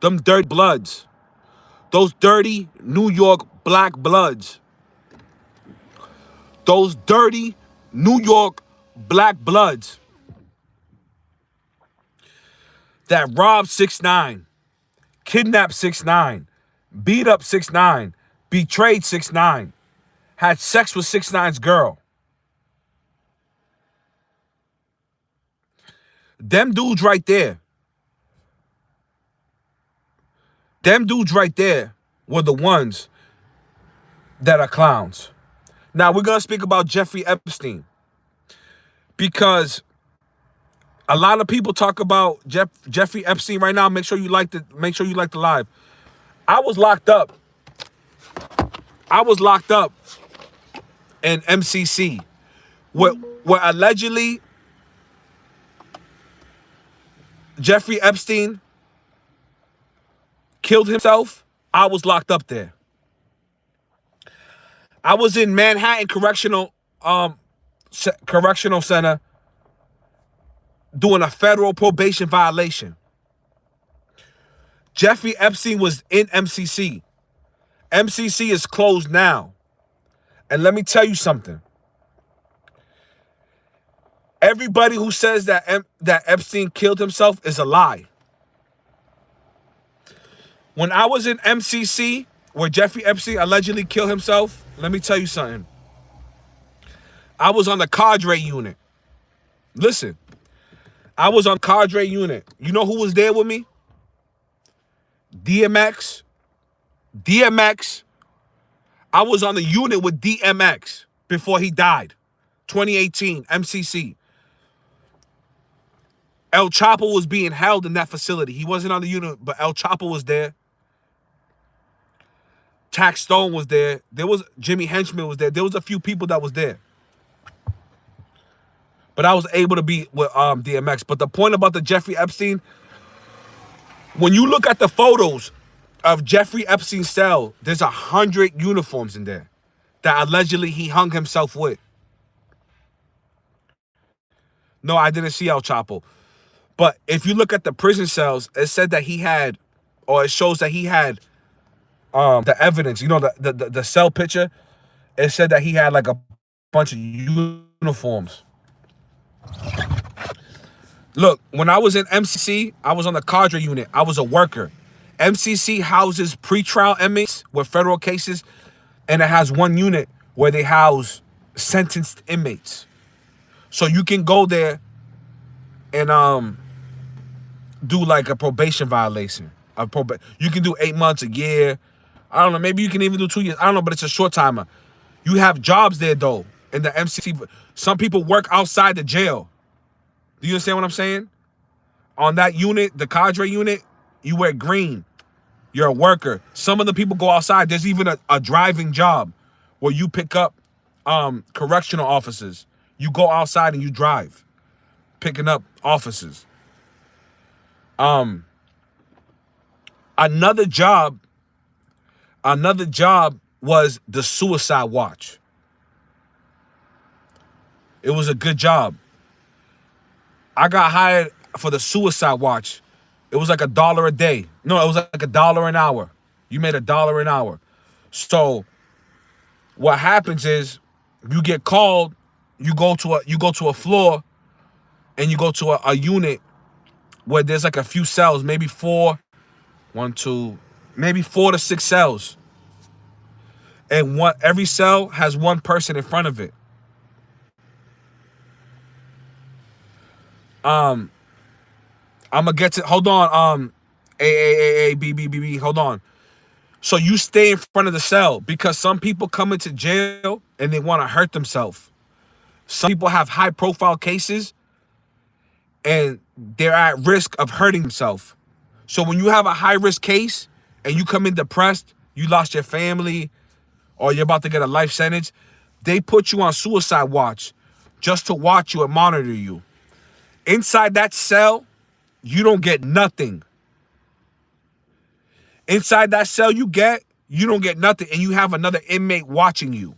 them dirt bloods, those dirty New York black bloods, those dirty New York black bloods that robbed 6ix9ine, kidnapped 6ix9ine, beat up 6ix9ine, betrayed 6ix9ine, had sex with 6ix9ine's girl. Them dudes right there. Them dudes right there were the ones that are clowns. Now we're gonna speak about Jeffrey Epstein, because a lot of people talk about Jeffrey Epstein right now. Make sure you like the live. I was locked up and MCC, where allegedly Jeffrey Epstein killed himself. I was locked up there. I was in Manhattan Correctional Center doing a federal probation violation. Jeffrey Epstein was in MCC. MCC is closed now. And let me tell you something. Everybody who says that that Epstein killed himself is a lie. When I was in MCC, where Jeffrey Epstein allegedly killed himself, let me tell you something. I was on the cadre unit. Listen, I was on cadre unit. You know who was there with me? DMX. I was on the unit with DMX before he died. 2018, MCC. El Chapo was being held in that facility. He wasn't on the unit, but El Chapo was there. Tax Stone was there. There was Jimmy Henchman was there. There was a few people that was there. But I was able to be with DMX. But the point about the Jeffrey Epstein, when you look at the photos of Jeffrey Epstein's cell, there's 100 uniforms in there that allegedly he hung himself with. No, I didn't see El Chapo. But if you look at the prison cells, it said that he had, or it shows that he had the evidence, you know, the cell picture. It said that he had like a bunch of uniforms. Look, when I was in MCC, I was on the cadre unit. I was a worker. MCC houses pretrial inmates with federal cases, and it has one unit where they house sentenced inmates. So you can go there and do like a probation violation. You can do 8 months, a year. I don't know. Maybe you can even do 2 years. I don't know, but it's a short timer. You have jobs there though in the MCC. Some people work outside the jail. Do you understand what I'm saying? On that unit, the cadre unit, you wear green. You're a worker. Some of the people go outside. There's even a driving job where you pick up correctional officers. You go outside and you drive, picking up officers. Another job was the suicide watch. It was a good job. I got hired for the suicide watch. It was like $1 a day. No, it was like $1 an hour. You made $1 an hour. So what happens is you get called, you go to a floor, and you go to a unit where there's like a few cells, maybe maybe 4 to 6 cells. And every cell has one person in front of it. I'm gonna get to, hold on, B, hold on. So you stay in front of the cell because some people come into jail and they want to hurt themselves. Some people have high profile cases and they're at risk of hurting themselves. So when you have a high risk case and you come in depressed, you lost your family, or you're about to get a life sentence, they put you on suicide watch just to watch you and monitor you. Inside that cell, you don't get nothing. Inside that cell you don't get nothing, and you have another inmate watching you.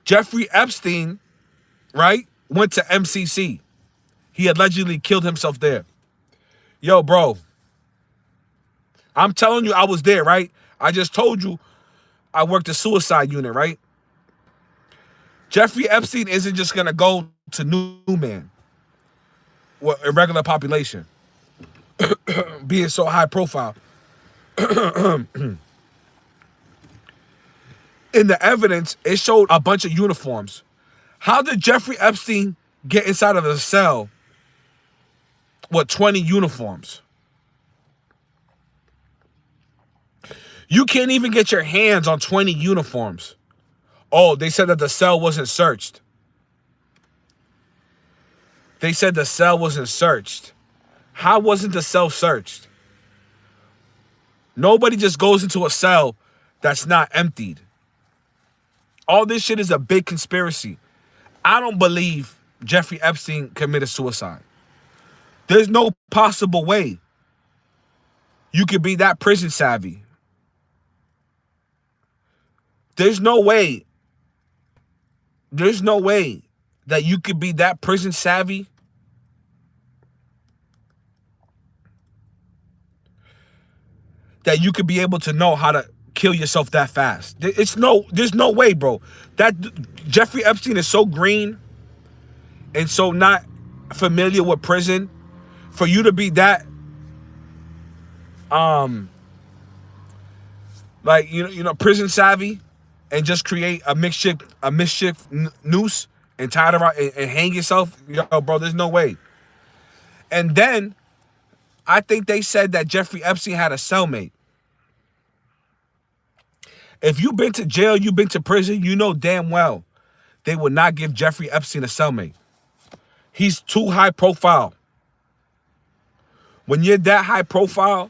Jeffrey Epstein, right, went to MCC. He allegedly killed himself there. Yo, bro, I'm telling you, I was there, right? I just told you I worked the suicide unit, right? Jeffrey Epstein isn't just going to go to Newman, a regular population, being so high profile. In the evidence, it showed a bunch of uniforms. How did Jeffrey Epstein get inside of a cell with 20 uniforms? You can't even get your hands on 20 uniforms. Oh, they said that the cell wasn't searched. They said the cell wasn't searched. How wasn't the cell searched? Nobody just goes into a cell that's not emptied. All this shit is a big conspiracy. I don't believe Jeffrey Epstein committed suicide. There's no possible way you could be that prison savvy. There's no way that you could be that prison savvy that you could be able to know how to kill yourself that fast. There's no way, bro. That Jeffrey Epstein is so green and so not familiar with prison for you to be that like prison savvy and just create a mischief noose and tie it around and hang yourself. Yo, bro, there's no way. And then I think they said that Jeffrey Epstein had a cellmate. If you've been to jail, you've been to prison, you know damn well they would not give Jeffrey Epstein a cellmate. He's too high profile. When you're that high profile,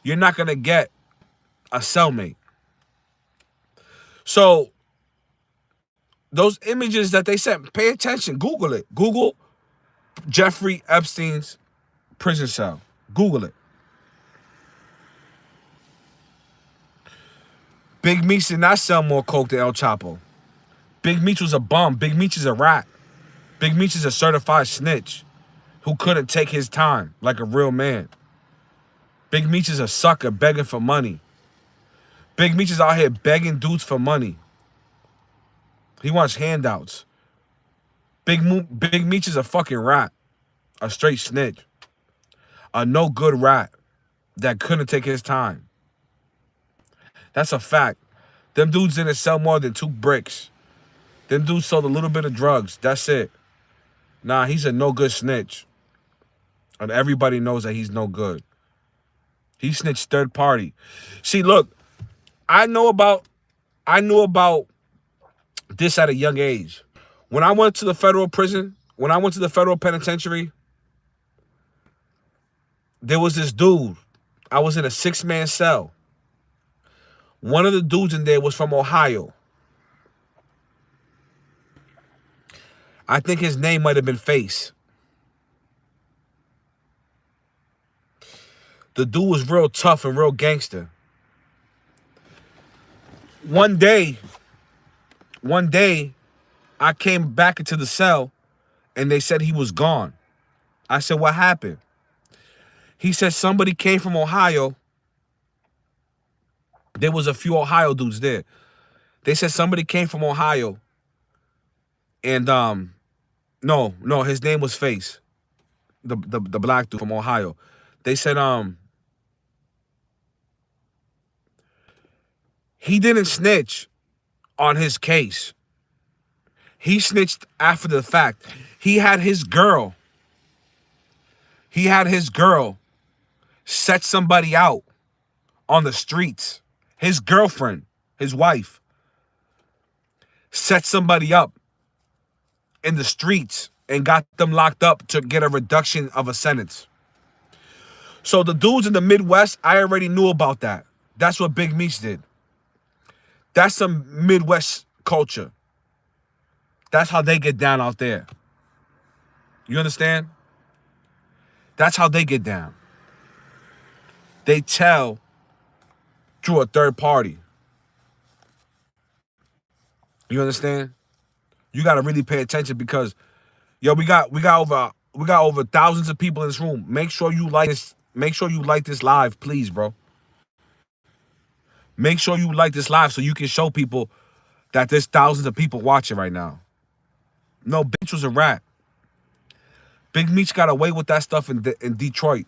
you're not going to get a cellmate. So those images that they sent, pay attention. Google it. Google Jeffrey Epstein's prison cell. Google it. Big Meech did not sell more coke than El Chapo. Big Meech was a bum. Big Meech is a rat. Big Meech is a certified snitch who couldn't take his time like a real man. Big Meech is a sucker begging for money. Big Meech is out here begging dudes for money. He wants handouts. Big Meech is a fucking rat. A straight snitch. A no good rat that couldn't take his time. That's a fact. Them dudes didn't sell more than 2 bricks. Them dudes sold a little bit of drugs. That's it. Nah, he's a no good snitch. And everybody knows that he's no good. He snitched third party. See, look, I knew about this at a young age. When I went to the federal prison, when I went to the federal penitentiary, there was this dude. I was in a 6-man cell. One of the dudes in there was from Ohio. I think his name might have been Face. The dude was real tough and real gangster. One day, I came back into the cell and they said he was gone. I said, what happened? He said somebody came from Ohio. There was a few Ohio dudes there. They said somebody came from Ohio. And no, his name was Face. The black dude from Ohio. They said he didn't snitch on his case. He snitched after the fact. He had his girl set somebody out on the streets. His girlfriend, his wife, set somebody up in the streets and got them locked up to get a reduction of a sentence. So the dudes in the Midwest, I already knew about that. That's what Big Meech did. That's some Midwest culture. That's how they get down out there. You understand? That's how they get down. They tell through a third party. You understand? You got to really pay attention because, yo, we got over thousands of people in this room. Make sure you like this. Make sure you like this live, please, bro. Make sure you like this live so you can show people that there's thousands of people watching right now. No, bitch was a rat. Big Meech got away with that stuff in Detroit.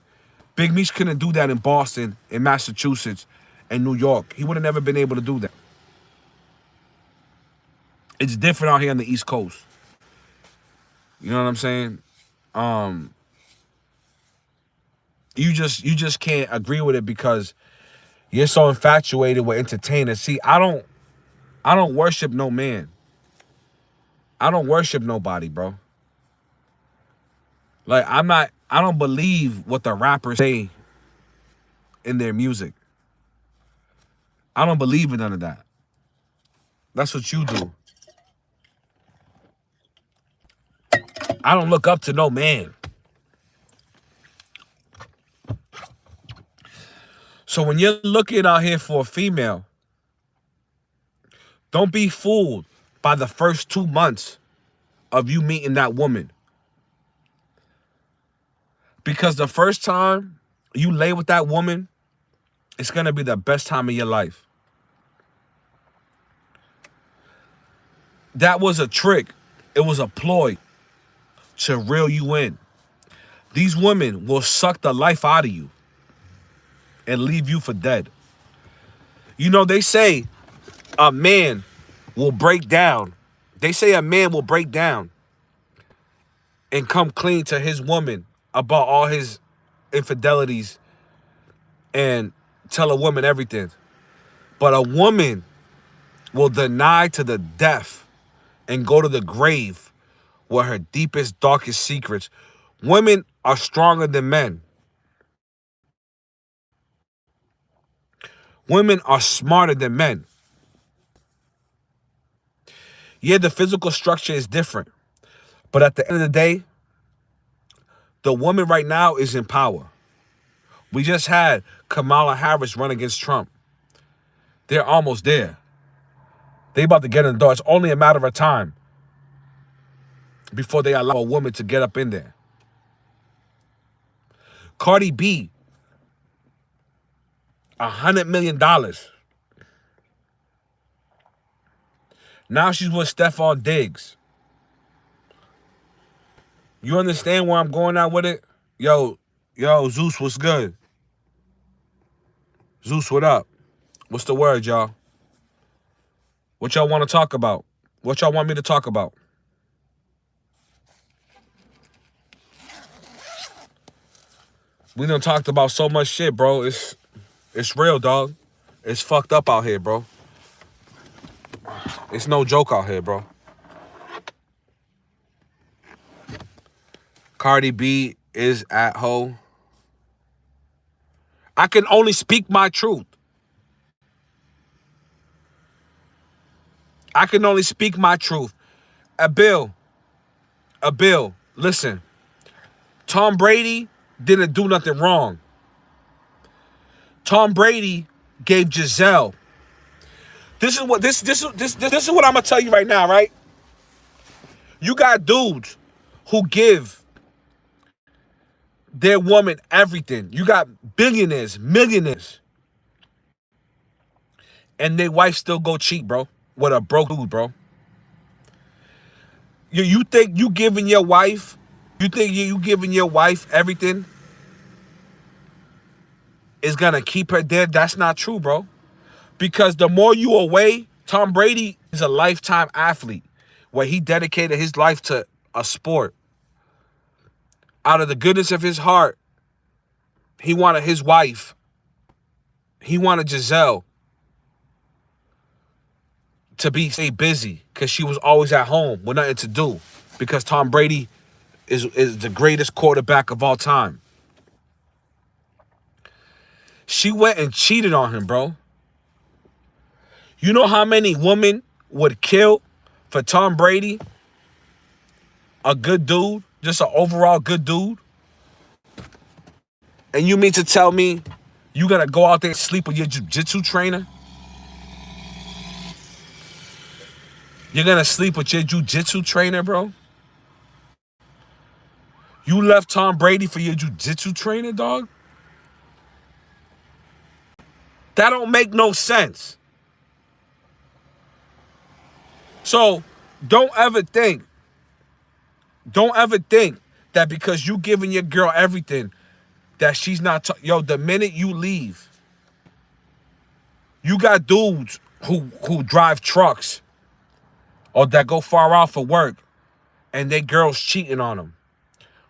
Big Meech couldn't do that in Boston, in Massachusetts, and New York. He would have never been able to do that. It's different out here on the East Coast. You know what I'm saying? You just can't agree with it because you're so infatuated with entertainers. See, I don't worship no man. I don't worship nobody, bro. Like, I don't believe what the rappers say in their music. I don't believe in none of that. That's what you do. I don't look up to no man. So when you're looking out here for a female, don't be fooled by the first 2 months of you meeting that woman. Because the first time you lay with that woman, it's going to be the best time of your life. That was a trick. It was a ploy to reel you in. These women will suck the life out of you and leave you for dead. You know, they say a man will break down. They say a man will break down and come clean to his woman about all his infidelities and tell a woman everything. But a woman will deny to the death and go to the grave with her deepest, darkest secrets. Women are stronger than men. Women are smarter than men. Yeah, the physical structure is different. But at the end of the day, the woman right now is in power. We just had Kamala Harris run against Trump. They're almost there. They about to get in the door. It's only a matter of time before they allow a woman to get up in there. Cardi B, $100 million. Now she's with Stephon Diggs. You understand where I'm going at with it? Yo, Zeus, what's good? Zeus, what up? What's the word, y'all? What y'all want to talk about? What y'all want me to talk about? We done talked about so much shit, bro. It's real, dog. It's fucked up out here, bro. It's no joke out here, bro. Cardi B is at hoe. I can only speak my truth. I can only speak my truth. Abil, listen. Tom Brady didn't do nothing wrong. Tom Brady gave Giselle. This is what I'm gonna tell you right now, right? You got dudes who give their woman everything. You got billionaires, millionaires, and their wife still go cheat, bro, with a broke dude, bro. You think you giving your wife? You think you giving your wife everything is gonna keep her dead? That's not true, bro. Because the more you away, Tom Brady is a lifetime athlete where he dedicated his life to a sport. Out of the goodness of his heart, he wanted his wife. He wanted Giselle to stay busy because she was always at home with nothing to do. Because Tom Brady is the greatest quarterback of all time. She went and cheated on him, bro. You know how many women would kill for Tom Brady? A good dude, just an overall good dude. And you mean to tell me you gonna go out there and sleep with your jiu-jitsu trainer? You're gonna sleep with your jiu-jitsu trainer, bro? You left Tom Brady for your jiu-jitsu trainer, dog? That don't make no sense. So don't ever think that because you giving your girl everything that she's not. Yo, the minute you leave, you got dudes who drive trucks or that go far out for work, and they girls cheating on them.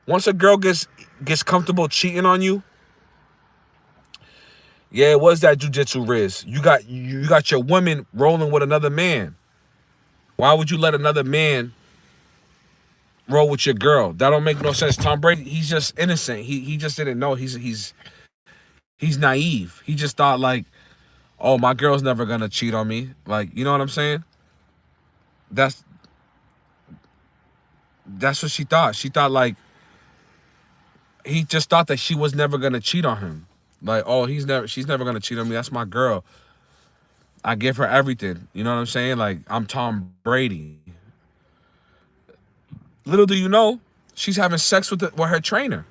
Once a girl gets comfortable cheating on you, yeah, what's that jujitsu riz? You got your woman rolling with another man. Why would you let another man roll with your girl? That don't make no sense. Tom Brady, he's just innocent. He just didn't know. He's naive. He just thought like, oh, my girl's never gonna cheat on me. Like, you know what I'm saying? That's what she thought. She thought like he just thought that she was never gonna cheat on him. Like, oh, she's never gonna cheat on me. That's my girl. I give her everything. You know what I'm saying? Like, I'm Tom Brady. Little do you know, she's having sex with her trainer.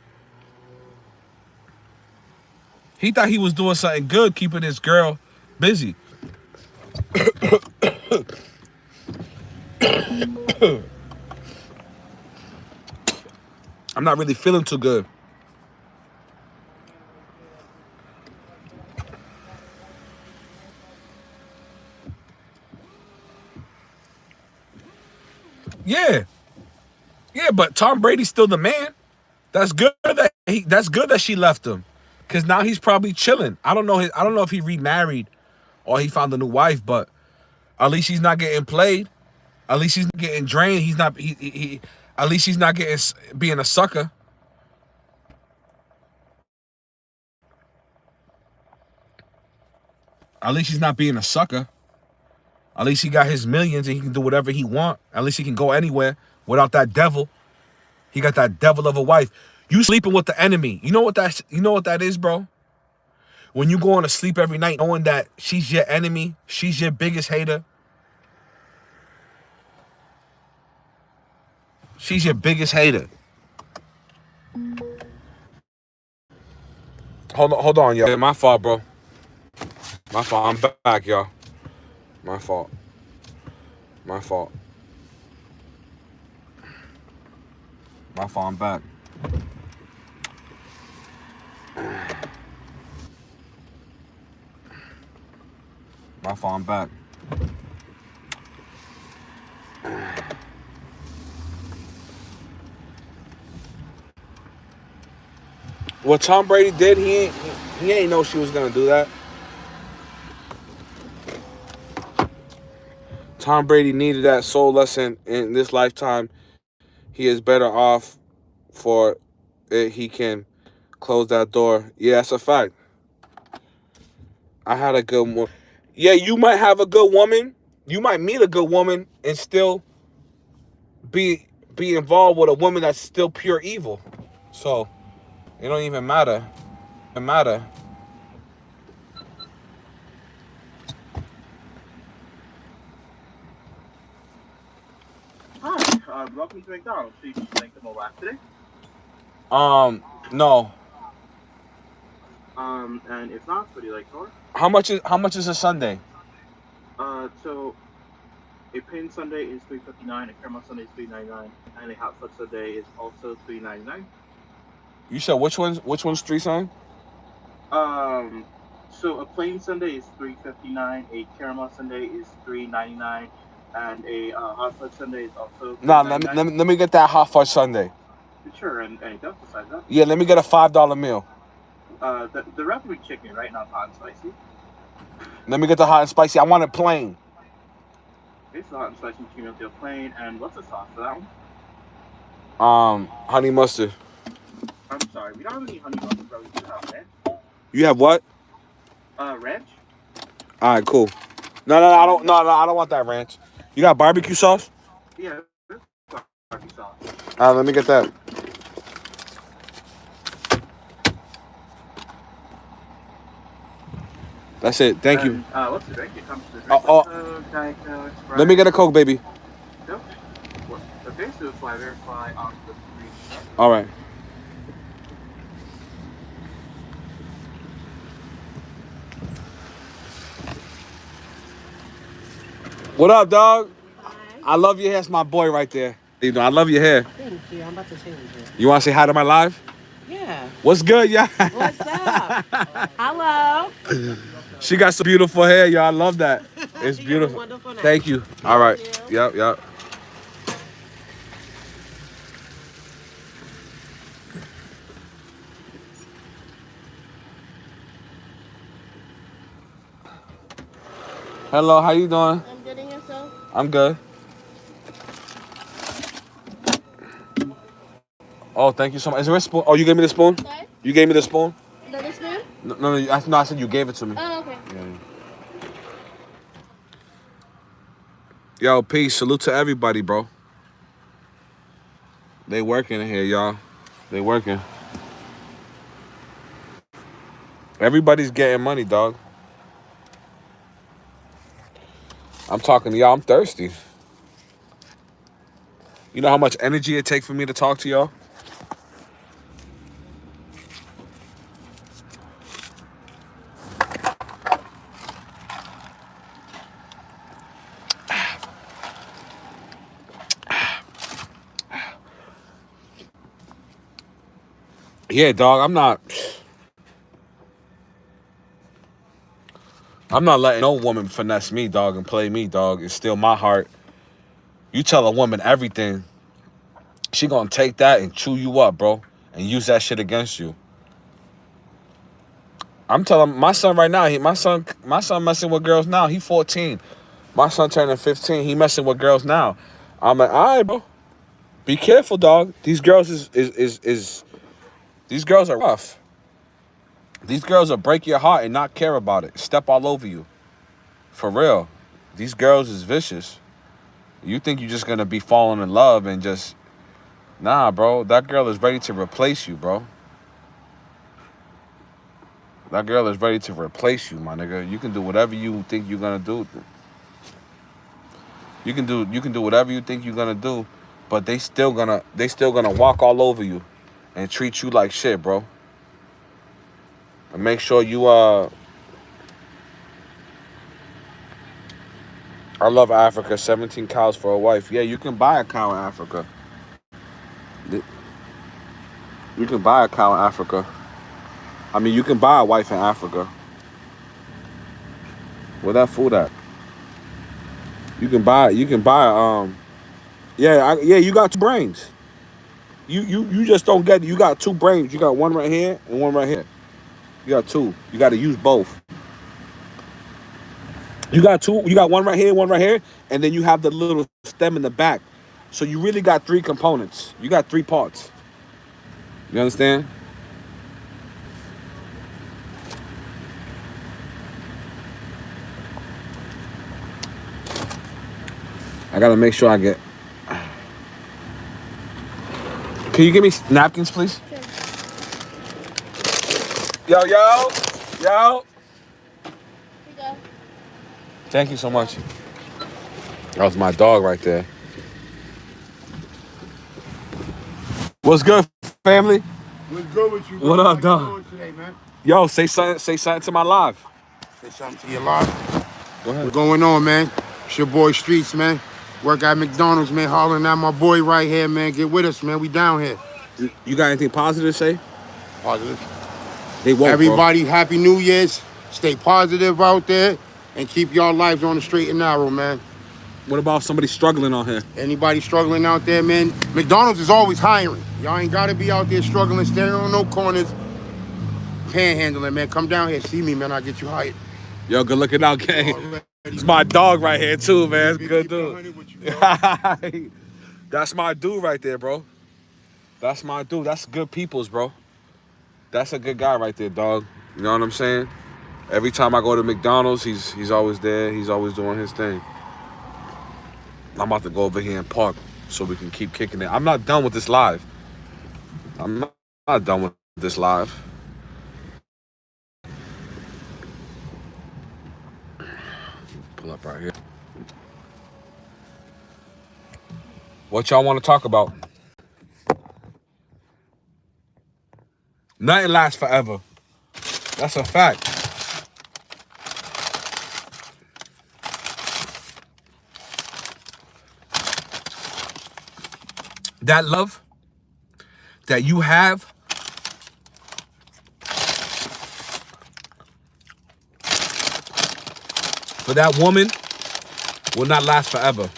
He thought he was doing something good, keeping his girl busy. I'm not really feeling too good. Yeah. Yeah, but Tom Brady's still the man. That's good that she left him. Cause now he's probably chilling. I don't know if he remarried or he found a new wife, but at least he's not getting played. At least he's not getting drained. He's not he at least he's not getting being a sucker. At least he's not being a sucker. At least he got his millions and he can do whatever he want. At least he can go anywhere without that devil. He got that devil of a wife. You sleeping with the enemy. You know what that is, bro? When you going to sleep every night knowing that she's your enemy, she's your biggest hater. She's your biggest hater. Hold on, y'all. My fault, bro. My fault. I'm back, y'all. My fault. My fault. My fault. I'm back. My fault. I'm back. What Tom Brady did, he ain't know she was gonna do that. Tom Brady needed that soul lesson in this lifetime. He is better off for it. He can close that door. Yeah, that's a fact. I had a good woman. Yeah, you might have a good woman. You might meet a good woman and still be involved with a woman that's still pure evil. So it don't even matter. It matter. Hi, welcome to McDonald's. So you can make them all last today. No. And if not, what do you like to order? How much is a sundae? So a plain sundae is $3.59, a caramel sundae is $3.99, and a hot fudge sundae is also $3.99. You said which one's $3 So a plain sundae is $3.59, a caramel sundae is $3.99, and a hot fudge sundae is also $3.99. Nah, let me get that hot fudge sundae. Sure, and anything else besides that? Yeah, let me get a $5 meal. The wrap would be chicken, right? Not hot and spicy. Let me get the hot and spicy. I want it plain. Okay, so hot and spicy chicken meal deal plain, and what's the sauce for that one? Honey mustard. I'm sorry, we don't have any honey mustard, but we do have ranch. You have what? Ranch? All right, cool. No, I don't want that ranch. You got barbecue sauce? Yeah, barbecue sauce. All right, let me get that. That's it. Thank you. What's the drink? It comes to the drink. Diet Coke, Sprite. Let me get a Coke, baby. Nope. Okay, so I verify on the screen. All right. What up, dog? Hi. I love your hair. That's my boy right there. You know, I love your hair. Thank you. I'm about to change it. You want to say hi to my live? Yeah. What's good, y'all? What's up? Hello. She got some beautiful hair, y'all. I love that. It's You have a beautiful. wonderful night. Thank you. All right. Thank you. Yep. Hello, how you doing? I'm getting yourself. I'm good. Oh, thank you so much. Is there a spoon? Oh, you gave me the spoon? Sorry? You gave me the spoon? Another spoon? No, I said you gave it to me. Oh, okay. Yeah. Yo, peace. Salute to everybody, bro. They working in here, y'all. They working. Everybody's getting money, dog. I'm talking to y'all. I'm thirsty. You know how much energy it takes for me to talk to y'all? Yeah, dog. I'm not letting no woman finesse me, dog, and play me, dog. It's still my heart. You tell a woman everything, she gonna take that and chew you up, bro, and use that shit against you. I'm telling my son right now, my son messing with girls now. He 14. My son turning 15. He messing with girls now. I'm like, all right, bro. Be careful, dog. These girls these girls are rough. These girls will break your heart and not care about it. Step all over you. For real. These girls is vicious. You think you're just gonna be falling in love and just... Nah, bro. That girl is ready to replace you, bro. That girl is ready to replace you, my nigga. You can do whatever you think you're gonna do. You can do whatever you think you're gonna do, but they still gonna walk all over you and treat you like shit, bro. And make sure you I love Africa. 17 cows for a wife. Yeah, you can buy a cow in Africa. You can buy a cow in Africa. I mean, you can buy a wife in Africa. Where that food at? You can buy yeah, you got two brains. You just don't get it. You got two brains. You got one right here and one right here. You got two. You got to use both. You got two. You got one right here, one right here, and then you have the little stem in the back. So you really got three components. You got three parts. You understand? I gotta make sure I get... Can you give me napkins, please? Sure. Yo. Here you go. Thank you so much. That was my dog right there. What's good, family? What's good with you? What bro? up, How you dog? doing today, man? Yo, say something to my live. Say something to your live. Go ahead. What's going on, man? It's your boy Streets, man. Work at McDonald's, man. Hollering at my boy right here, man. Get with us, man. We down here. You got anything positive to say? Positive. They won't, Everybody, Happy New Year's. Stay positive out there and keep y'all lives on the straight and narrow, man. bro. What about if somebody's struggling on here? Anybody struggling out there, man? McDonald's is always hiring. Y'all ain't gotta be out there struggling, standing on no corners, panhandling, man. Come down here, see me, man. I'll get you hired. Yo, good looking out, gang. It's my dog right here, too, man. It's good dude. That's my dude right there, bro. That's my dude. That's good peoples, bro. That's a good guy right there, dog. You know what I'm saying? Every time I go to McDonald's, he's always there. He's always doing his thing. I'm about to go over here and park so we can keep kicking it. I'm not done with this live. I'm not done with this live. Pull up right here. What y'all want to talk about? Nothing lasts forever. That's a fact. That love that you have for that woman will not last forever.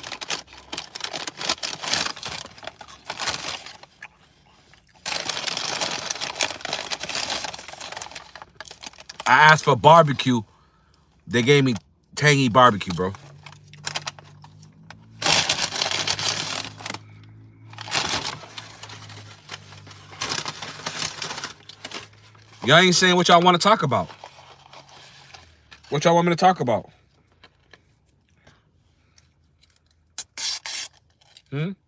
I asked for barbecue. They gave me tangy barbecue, bro. Y'all ain't saying what y'all want to talk about. What y'all want me to talk about? Hmm?